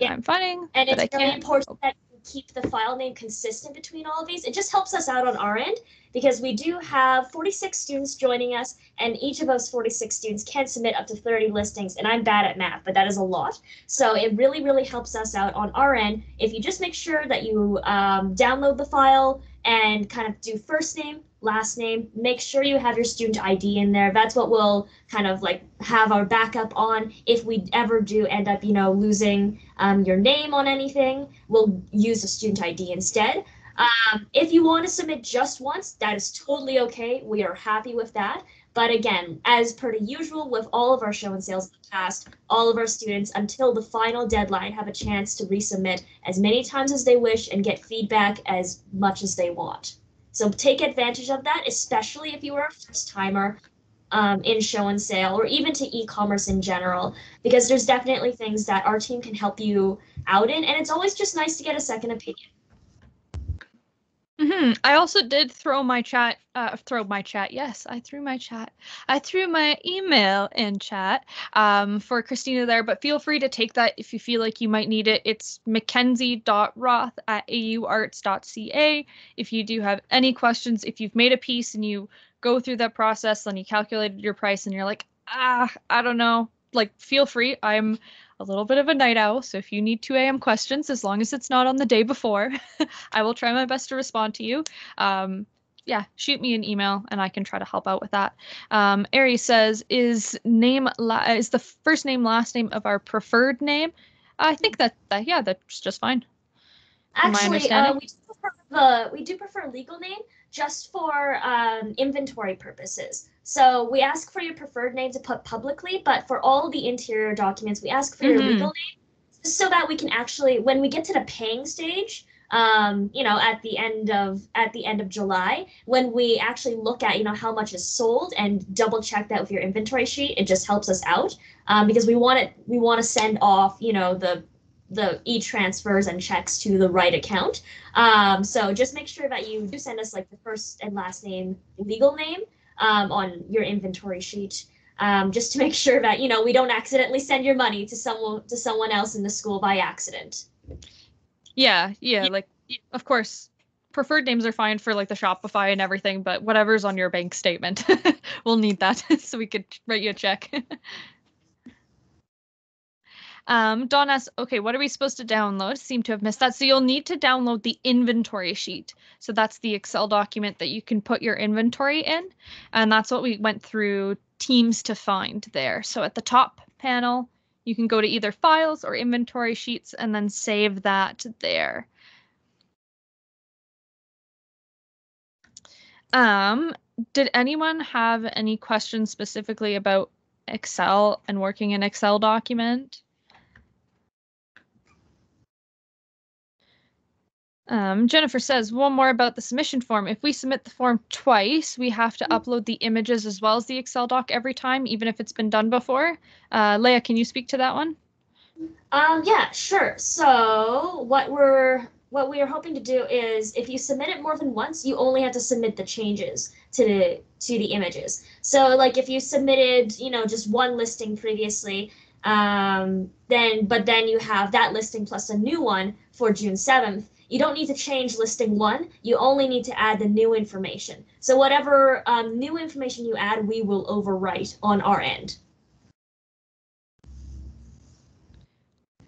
yeah. I'm finding, and it's really important that keep the file name consistent between all of these. It just helps us out on our end because we do have 46 students joining us, and each of those 46 students can submit up to 30 listings, and I'm bad at math, but that is a lot. So it really, really helps us out on our end if you just make sure that you download the file and kind of do first name, last name, make sure you have your student ID in there. That's what we'll kind of like have our backup on if we ever do end up, losing your name on anything. We'll use a student ID instead. If you want to submit just once, that is totally okay. We are happy with that. But again, as per the usual with all of our show and sales in the past, all of our students until the final deadline have a chance to resubmit as many times as they wish and get feedback as much as they want. So take advantage of that, especially if you are a first timer in show and sale, or even to e-commerce in general, because there's definitely things that our team can help you out in, and it's always just nice to get a second opinion. I also did throw my chat. Yes, I threw my chat. I threw my email in chat for Christina there, but feel free to take that if you feel like you might need it. It's mackenzie.roth@auarts.ca. If you do have any questions, if you've made a piece and you go through that process and you calculated your price and you're like, I don't know, like feel free. I'm a little bit of a night owl, so if you need 2 a.m. questions, as long as it's not on the day before, I will try my best to respond to you. Yeah, shoot me an email and I can try to help out with that. Ari says, is the first name last name of our preferred name? I think that's just fine. Actually, we do prefer legal name, just for inventory purposes. So we ask for your preferred name to put publicly, but for all the interior documents, we ask for your legal name so that we can actually, when we get to the paying stage, at the end of July, when we actually look at, how much is sold and double check that with your inventory sheet, it just helps us out because we want to send off, the e-transfers and checks to the right account. So just make sure that you do send us like the first and last name, legal name on your inventory sheet. Just to make sure that, we don't accidentally send your money to someone else in the school by accident. Yeah, like, of course, preferred names are fine for like the Shopify and everything, but whatever's on your bank statement, we'll need that so we could write you a check. Dawn asks, okay, what are we supposed to download? Seem to have missed that. So you'll need to download the inventory sheet. So that's the Excel document that you can put your inventory in. And that's what we went through Teams to find there. So at the top panel, you can go to either files or inventory sheets and then save that there. Did anyone have any questions specifically about Excel and working in Excel document? Jennifer says, one more about the submission form. If we submit the form twice, we have to upload the images as well as the Excel doc every time, even if it's been done before. Leah, can you speak to that one? Yeah, sure. So what we are hoping to do is if you submit it more than once, you only have to submit the changes to the images. So like if you submitted, just one listing previously, then you have that listing plus a new one for June 7th. You don't need to change listing 1. You only need to add the new information. So whatever new information you add, we will overwrite on our end.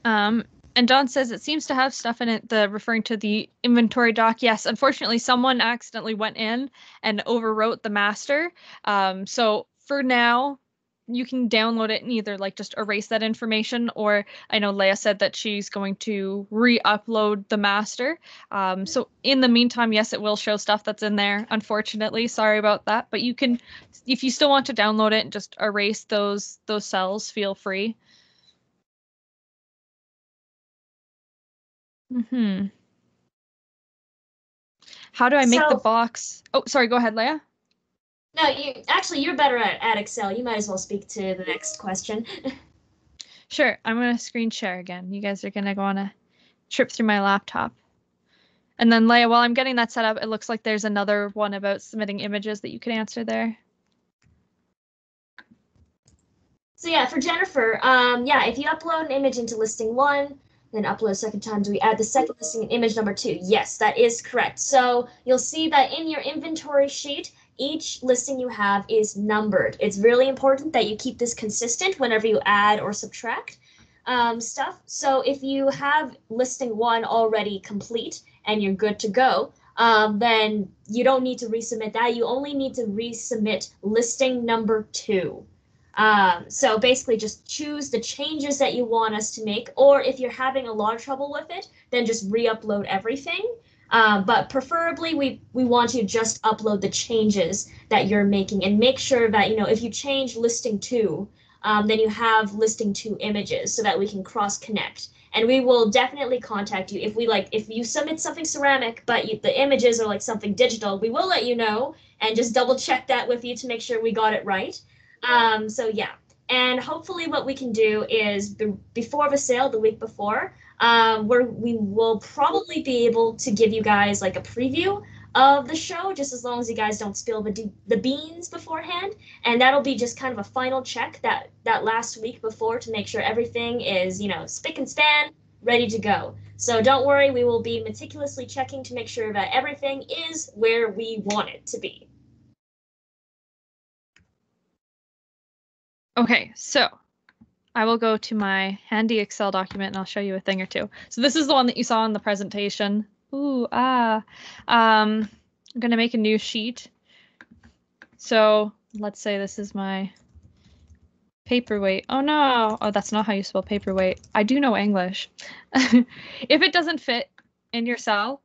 And Dawn says it seems to have stuff in it, referring to the inventory doc. Yes, unfortunately, someone accidentally went in and overwrote the master. So for now, you can download it and either like just erase that information, or I know Leah said that she's going to re-upload the master. So in the meantime, yes, it will show stuff that's in there. Unfortunately, sorry about that. But you can, if you still want to download it and just erase those cells, feel free. How do I make the box? Oh, sorry, go ahead, Leah. No, you're better at Excel. You might as well speak to the next question. Sure, I'm going to screen share again. You guys are going to go on a trip through my laptop. And then Leah, while I'm getting that set up, it looks like there's another one about submitting images that you could answer there. So yeah, for Jennifer, if you upload an image into listing 1, then upload a second time, do we add the second listing in image number 2? Yes, that is correct. So you'll see that in your inventory sheet, each listing you have is numbered. It's really important that you keep this consistent whenever you add or subtract stuff. So if you have listing 1 already complete and you're good to go, then you don't need to resubmit that. You only need to resubmit listing number 2. So basically just choose the changes that you want us to make, or if you're having a lot of trouble with it, then just re-upload everything. But preferably we want you to just upload the changes that you're making and make sure that, if you change listing 2, then you have listing 2 images so that we can cross connect. And we will definitely contact you if you submit something ceramic, but the images are like something digital, we will let you know and just double check that with you to make sure we got it right. So yeah, and hopefully what we can do is before the sale, the week before, we will probably be able to give you guys like a preview of the show, just as long as you guys don't spill the beans beforehand. And that'll be just kind of a final check that last week before to make sure everything is, spick and span, ready to go. So don't worry, we will be meticulously checking to make sure that everything is where we want it to be. Okay, so I will go to my handy Excel document and I'll show you a thing or two. So this is the one that you saw in the presentation. I'm going to make a new sheet. So let's say this is my paperweight. Oh no, that's not how you spell paperweight. I do know English. If it doesn't fit in your cell,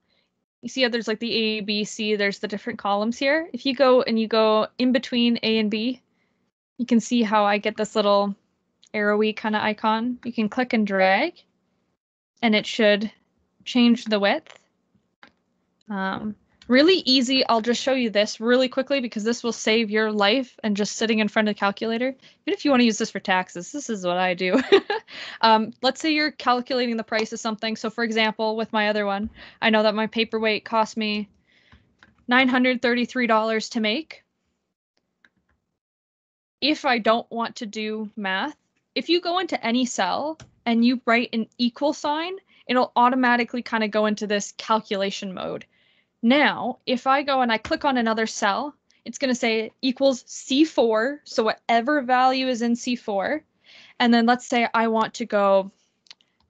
You see how there's like the A, B, C, there's the different columns here. If you go and you go in between A and B, you can see how I get this little arrowy kind of icon. You can click and drag, and it should change the width. Really easy. I'll just show you this really quickly because this will save your life and just sitting in front of the calculator. Even if you want to use this for taxes, this is what I do. Let's say you're calculating the price of something. So for example, with my other one, I know that my paperweight cost me $933 to make. If I don't want to do math, if you go into any cell and you write an equal sign, it'll automatically kind of go into this calculation mode. Now, if I go and I click on another cell, it's going to say equals C4, so whatever value is in C4. And then let's say I want to go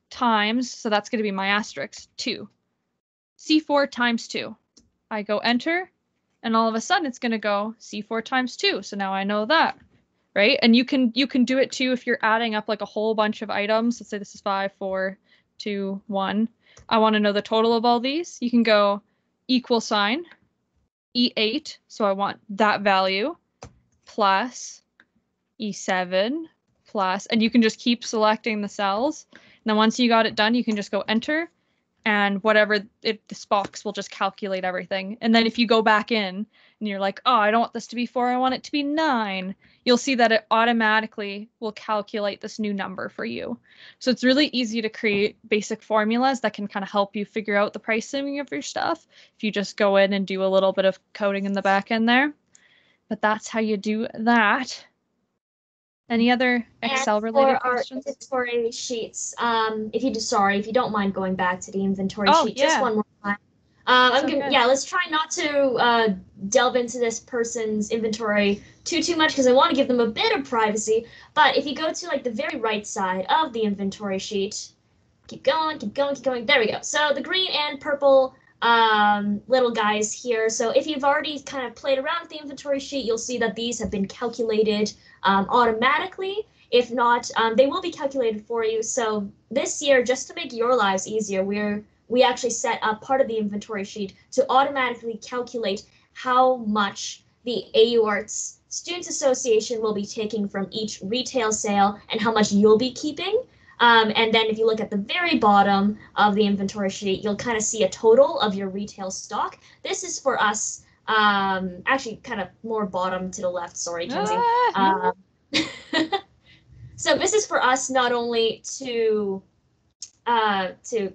times, so that's going to be my asterisk, 2. C4 times 2. I go enter, and all of a sudden it's going to go C4 times 2. So now I know that, right? And you can do it too if you're adding up like a whole bunch of items. Let's say this is 5, 4, 2, 1. I want to know the total of all these. You can go equal sign, E8, so I want that value, plus E7, plus, and you can just keep selecting the cells. And then once you got it done, you can just go enter, and whatever, this box will just calculate everything. And then if you go back in and you're like, oh, I don't want this to be 4, I want it to be 9, you'll see that it automatically will calculate this new number for you. So it's really easy to create basic formulas that can kind of help you figure out the pricing of your stuff if you just go in and do a little bit of coding in the back end there. But that's how you do that. Any other Excel related questions? For our inventory sheets, if you don't mind going back to the inventory sheet just one more time. Let's try not to delve into this person's inventory too much because I want to give them a bit of privacy. But if you go to like the very right side of the inventory sheet, keep going. There we go. So the green and purple little guys here. So if you've already kind of played around with the inventory sheet, you'll see that these have been calculated automatically. If not, they will be calculated for you. So this year, just to make your lives easier, we actually set up part of the inventory sheet to automatically calculate how much the AU Arts Students Association will be taking from each retail sale and how much you'll be keeping. And then if you look at the very bottom of the inventory sheet, you'll kind of see a total of your retail stock. This is for us, actually kind of more bottom to the left, sorry, Kenzie. So this is for us not only to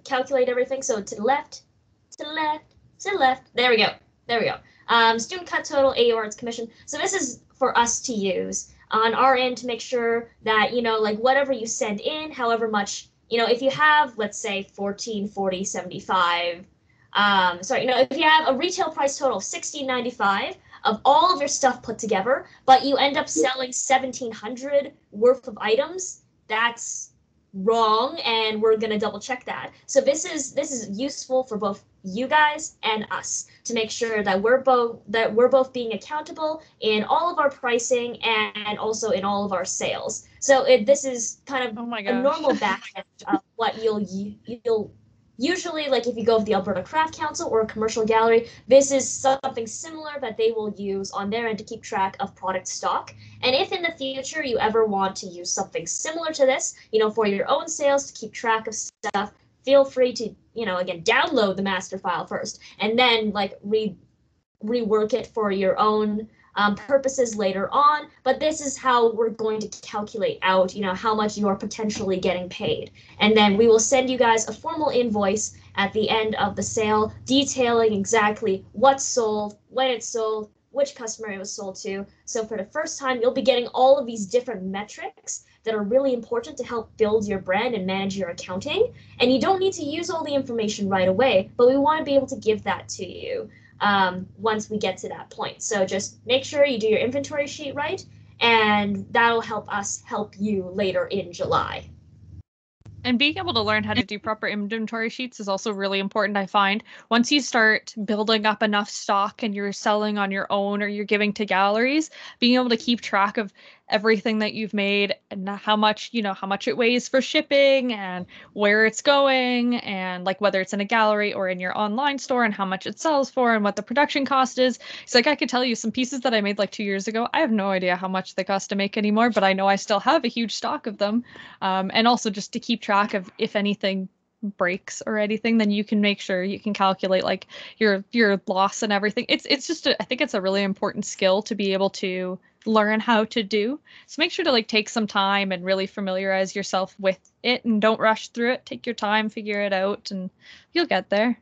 calculate everything, so to the left, there we go. Student cut total, AU Arts commission. So this is for us to use on our end to make sure that, like whatever you send in, however much, if you have, let's say 14, 40, 75, if you have a retail price total of $16.95 of all of your stuff put together, but you end up selling 1,700 worth of items, that's wrong, and we're gonna double check that. So this is useful for both you guys and us to make sure that we're both being accountable in all of our pricing and also in all of our sales. So this is kind of a normal back end of what you'll usually, like if you go with the Alberta Craft Council or a commercial gallery, this is something similar that they will use on their end to keep track of product stock. And if in the future you ever want to use something similar to this, for your own sales to keep track of stuff, feel free to, again, download the master file first and then like rework it for your own purposes later on. But this is how we're going to calculate out, how much you're potentially getting paid. And then we will send you guys a formal invoice at the end of the sale detailing exactly what's sold, when it's sold, which customer it was sold to. So for the first time, you'll be getting all of these different metrics that are really important to help build your brand and manage your accounting. And you don't need to use all the information right away, but we want to be able to give that to you once we get to that point. So just make sure you do your inventory sheet right, and that'll help us help you later in July. And being able to learn how to do proper inventory sheets is also really important, I find. Once you start building up enough stock and you're selling on your own or you're giving to galleries, being able to keep track of everything that you've made and how much, how much it weighs for shipping and where it's going and like whether it's in a gallery or in your online store and how much it sells for and what the production cost is. It's like I could tell you some pieces that I made like 2 years ago. I have no idea how much they cost to make anymore, but I know I still have a huge stock of them. And also just to keep track of if anything breaks or anything, then you can make sure you can calculate like your loss and everything. It's just I think it's a really important skill to be able to learn how to do. So make sure to like take some time and really familiarize yourself with it and don't rush through it. Take your time, figure it out, and you'll get there.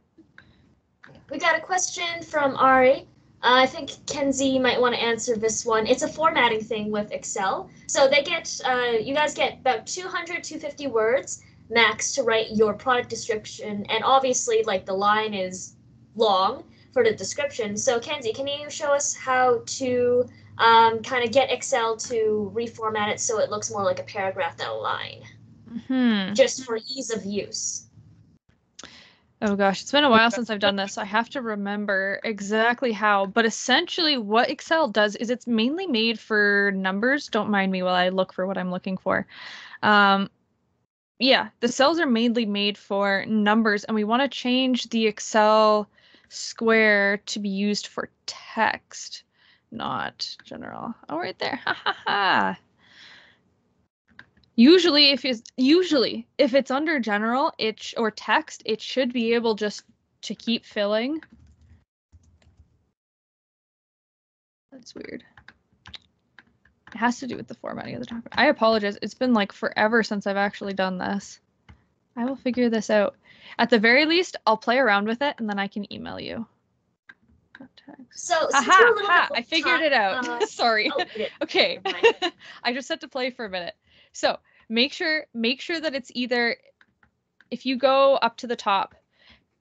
We got a question from Ari. I think Kenzie might want to answer this one. It's a formatting thing with Excel. So they get, you guys get about 200, 250 words max to write your product description. And obviously, like the line is long for the description. So Kenzie, can you show us how to kind of get Excel to reformat it so it looks more like a paragraph than a line? Just for ease of use. Oh gosh, it's been a while since I've done this, so I have to remember exactly how. But essentially what Excel does is it's mainly made for numbers. Don't mind me while I look for what I'm looking for. Yeah, the cells are mainly made for numbers, and we want to change the Excel square to be used for text, not general. Oh, right there. Ha ha ha. Usually if it's under general or text, it should be able just to keep filling. That's weird. It has to do with the formatting of the document. I apologize. It's been like forever since I've actually done this. I will figure this out. At the very least, I'll play around with it and then I can email you. So I figured it out. Sorry. Oh, okay. I just had to play for a minute. So make sure that it's either, if you go up to the top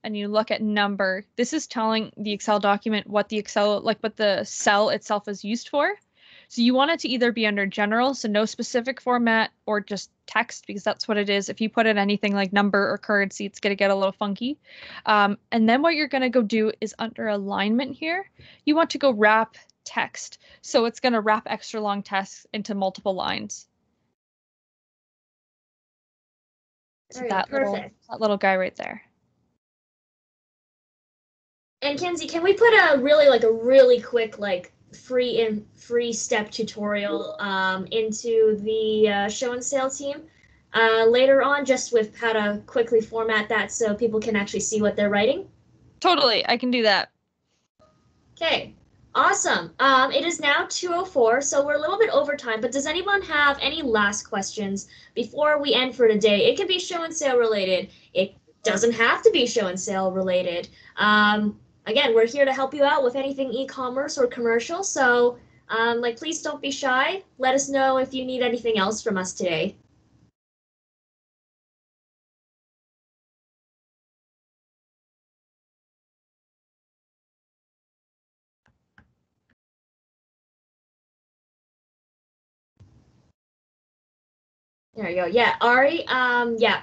and you look at number, this is telling the Excel document what the cell itself is used for. So you want it to either be under general, so no specific format, or just text, because that's what it is. If you put in anything like number or currency, it's going to get a little funky. And then what you're going to go do is under alignment here, you want to go wrap text. So it's going to wrap extra long text into multiple lines. So that little guy right there. And Kenzie, can we put a really quick free step tutorial into the show and sale team later on, just with how to quickly format that so people can actually see what they're writing? Totally, I can do that. Okay, awesome. It is now 2:04, so we're a little bit over time, but does anyone have any last questions before we end for today? It can be show and sale related. It doesn't have to be show and sale related. Again, we're here to help you out with anything e-commerce or commercial, so please don't be shy. Let us know if you need anything else from us today. There you go. Yeah, Ari, yeah.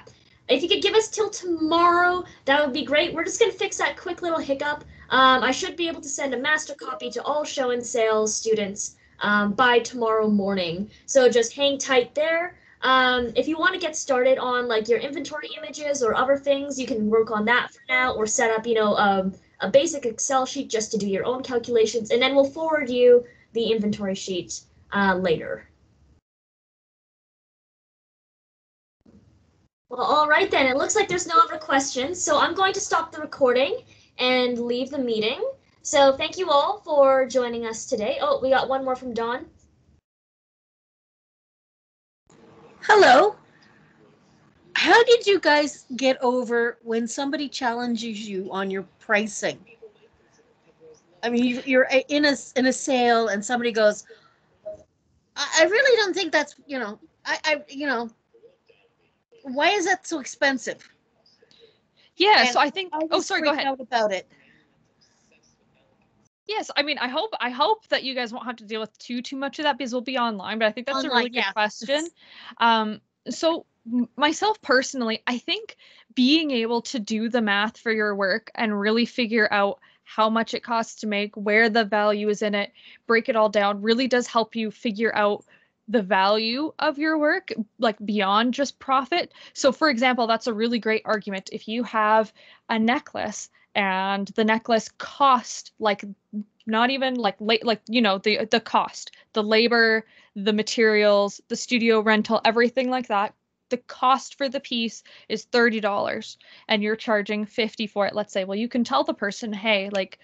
If you could give us till tomorrow, that would be great. We're just going to fix that quick little hiccup. I should be able to send a master copy to all show and sales students by tomorrow morning. So just hang tight there. If you want to get started on your inventory images or other things, you can work on that for now, or set up, a basic Excel sheet just to do your own calculations, and then we'll forward you the inventory sheet later. Well, all right then. It looks like there's no other questions, so I'm going to stop the recording and leave the meeting. So thank you all for joining us today. Oh, we got one more from Dawn. Hello. How did you guys get over when somebody challenges you on your pricing? I mean, you're in a sale and somebody goes, I really don't think that's, why is that so expensive? Yeah, and so I think, oh, sorry, go ahead. Out about it. Yes, I mean, I hope that you guys won't have to deal with too much of that because we'll be online, but I think that's a really good question. So myself personally, I think being able to do the math for your work and really figure out how much it costs to make, where the value is in it, break it all down, really does help you figure out the value of your work, like beyond just profit. So for example, that's a really great argument. If you have a necklace and the necklace cost like not even like the cost, the labor, the materials, the studio rental, everything like that, the cost for the piece is $30 and you're charging 50 for it, let's say. Well, you can tell the person, hey, like,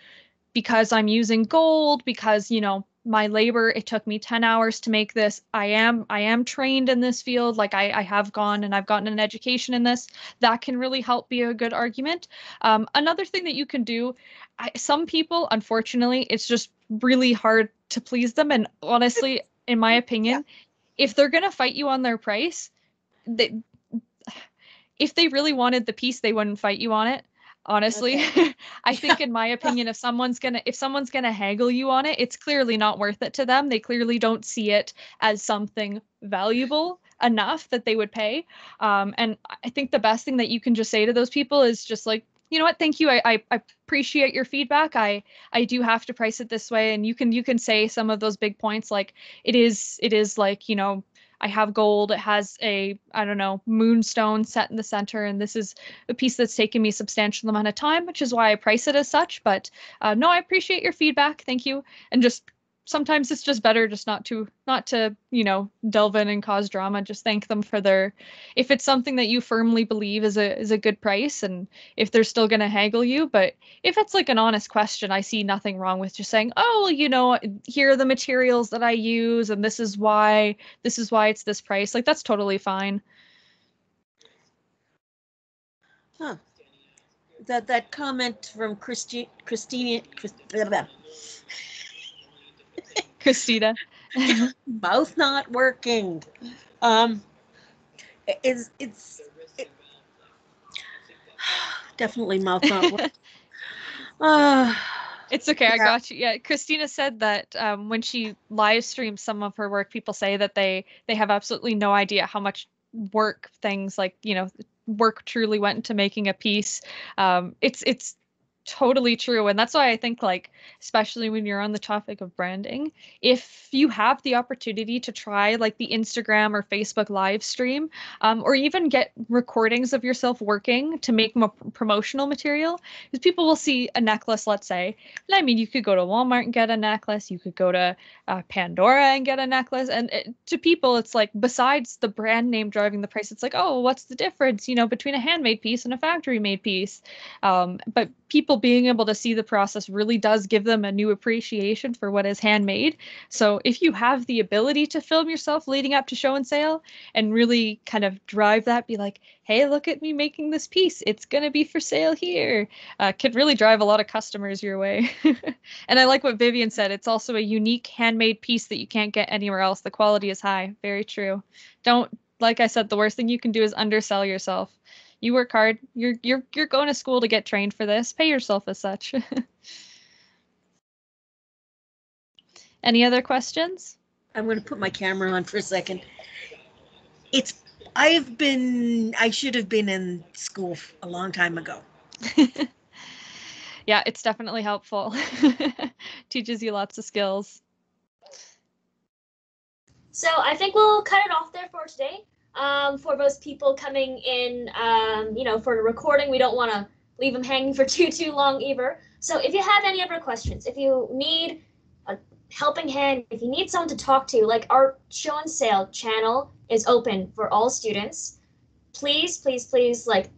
because I'm using gold, because, my labor, it took me 10 hours to make this. I am trained in this field. Like I have gone and I've gotten an education in this. That can really help be a good argument. Another thing that you can do, some people, unfortunately, it's just really hard to please them. And honestly, in my opinion, if they're going to fight you on their price, they, if they really wanted the piece, they wouldn't fight you on it. Honestly, Okay. I think in my opinion, if someone's gonna haggle you on it, it's clearly not worth it to them. They clearly don't see it as something valuable enough that they would pay. And I think the best thing that you can just say to those people is just like, you know what, thank you. I appreciate your feedback. I do have to price it this way. And you can say some of those big points like it is like, I have gold. It has a, I don't know, moonstone set in the center. And this is a piece that's taken me a substantial amount of time, which is why I price it as such. But no, I appreciate your feedback. Thank you. And just sometimes it's just better just not to delve in and cause drama. Just thank them for their, if it's something that you firmly believe is a good price, and if they're still going to haggle you. But if it's like an honest question, I see nothing wrong with just saying, oh, here are the materials that I use and this is why it's this price. Like that's totally fine. Huh. That comment from Christina mouth not working. It's definitely mouth not working. It's okay. I got you. Yeah, Christina said that when she live streams some of her work, people say that they have absolutely no idea how much work things like work truly went into making a piece. It's totally true, and that's why I think, like, especially when you're on the topic of branding, if you have the opportunity to try like the Instagram or Facebook live stream, or even get recordings of yourself working to make promotional material, because people will see a necklace, let's say. And I mean, you could go to Walmart and get a necklace, you could go to Pandora and get a necklace, and to people it's like, besides the brand name driving the price, it's like, oh, what's the difference between a handmade piece and a factory made piece? But people being able to see the process really does give them a new appreciation for what is handmade. So if you have the ability to film yourself leading up to show and sale and really kind of drive that, be like, hey, look at me making this piece, it's going to be for sale here, could really drive a lot of customers your way. And I like what Vivian said. It's also a unique handmade piece that you can't get anywhere else. The quality is high. Very true. Like I said, the worst thing you can do is undersell yourself. You work hard. You're going to school to get trained for this. Pay yourself as such. Any other questions? I'm going to put my camera on for a second. I should have been in school a long time ago. Yeah, it's definitely helpful. Teaches you lots of skills. So I think we'll cut it off there for today. For those people coming in, for the recording, we don't want to leave them hanging for too long either. So if you have any other questions, if you need a helping hand, if you need someone to talk to, like, our show and sale channel is open for all students. Please, like,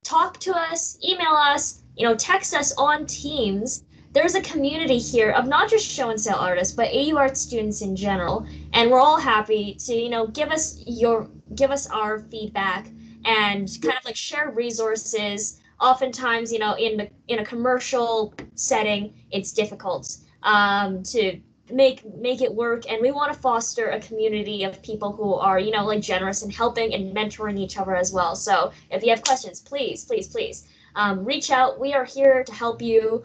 talk to us, email us, text us on Teams. There's a community here of not just show and sale artists, but AU Art students in general, and we're all happy to give us our feedback and kind of like share resources. Oftentimes, in a commercial setting, it's difficult to make it work, and we want to foster a community of people who are like generous and helping and mentoring each other as well. So if you have questions, please reach out. We are here to help you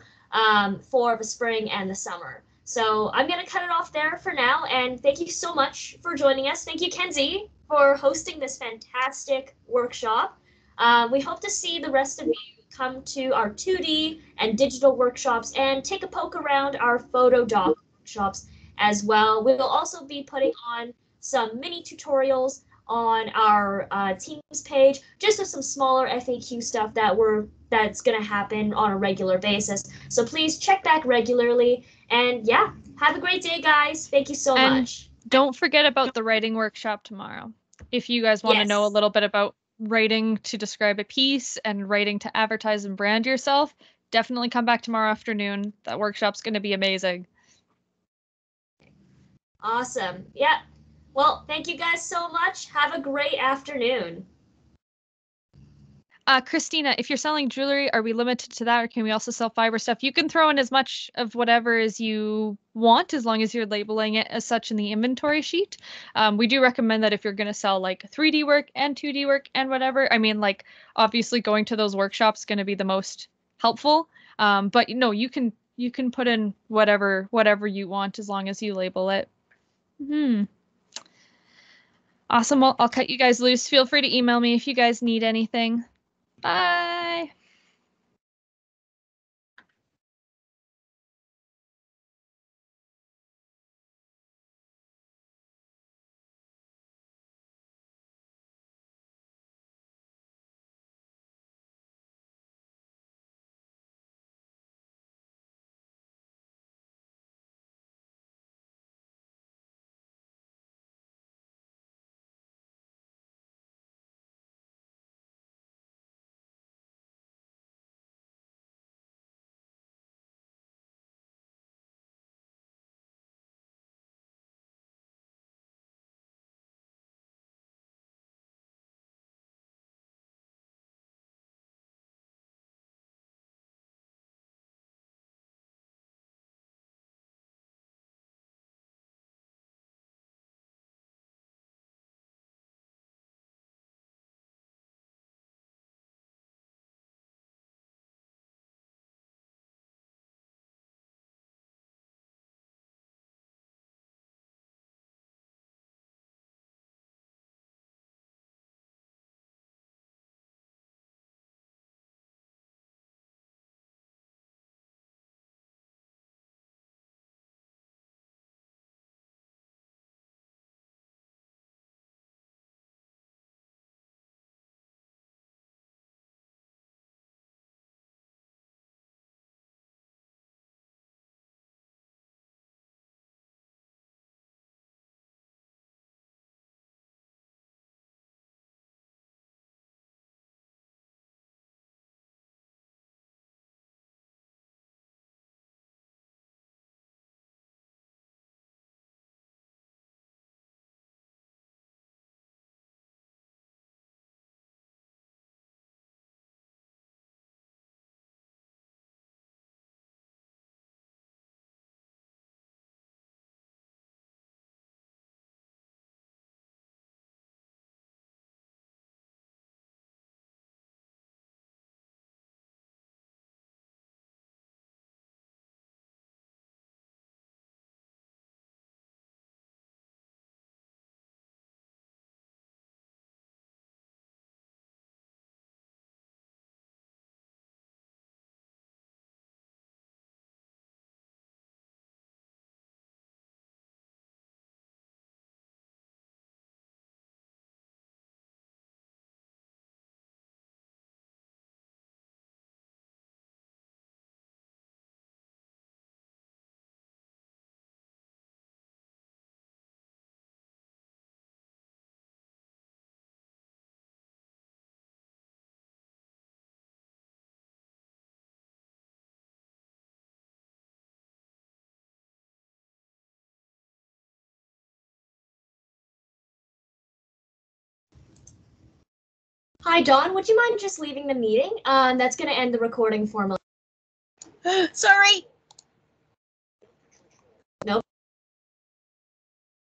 for the spring and the summer. So I'm going to cut it off there for now, and thank you so much for joining us. Thank you, Kenzie, for hosting this fantastic workshop. We hope to see the rest of you come to our 2D and digital workshops and take a poke around our photo doc workshops as well. We'll also be putting on some mini tutorials on our Teams page, just with some smaller FAQ stuff that's going to happen on a regular basis. So please check back regularly. And yeah, have a great day, guys. Thank you so much. Don't forget about the writing workshop tomorrow. If you guys want to know a little bit about writing to describe a piece and writing to advertise and brand yourself, definitely come back tomorrow afternoon. That workshop's going to be amazing. Awesome. Yeah. Well, thank you guys so much. Have a great afternoon. Christina, if you're selling jewelry, are we limited to that, or can we also sell fiber stuff? You can throw in as much of whatever as you want, as long as you're labeling it as such in the inventory sheet. We do recommend that if you're going to sell like 3D work and 2D work and whatever, I mean, like obviously going to those workshops is going to be the most helpful. But no, you can put in whatever you want as long as you label it. Awesome. Well, I'll cut you guys loose. Feel free to email me if you guys need anything. Bye. Hi, Dawn. Would you mind just leaving the meeting? That's going to end the recording formally. Sorry.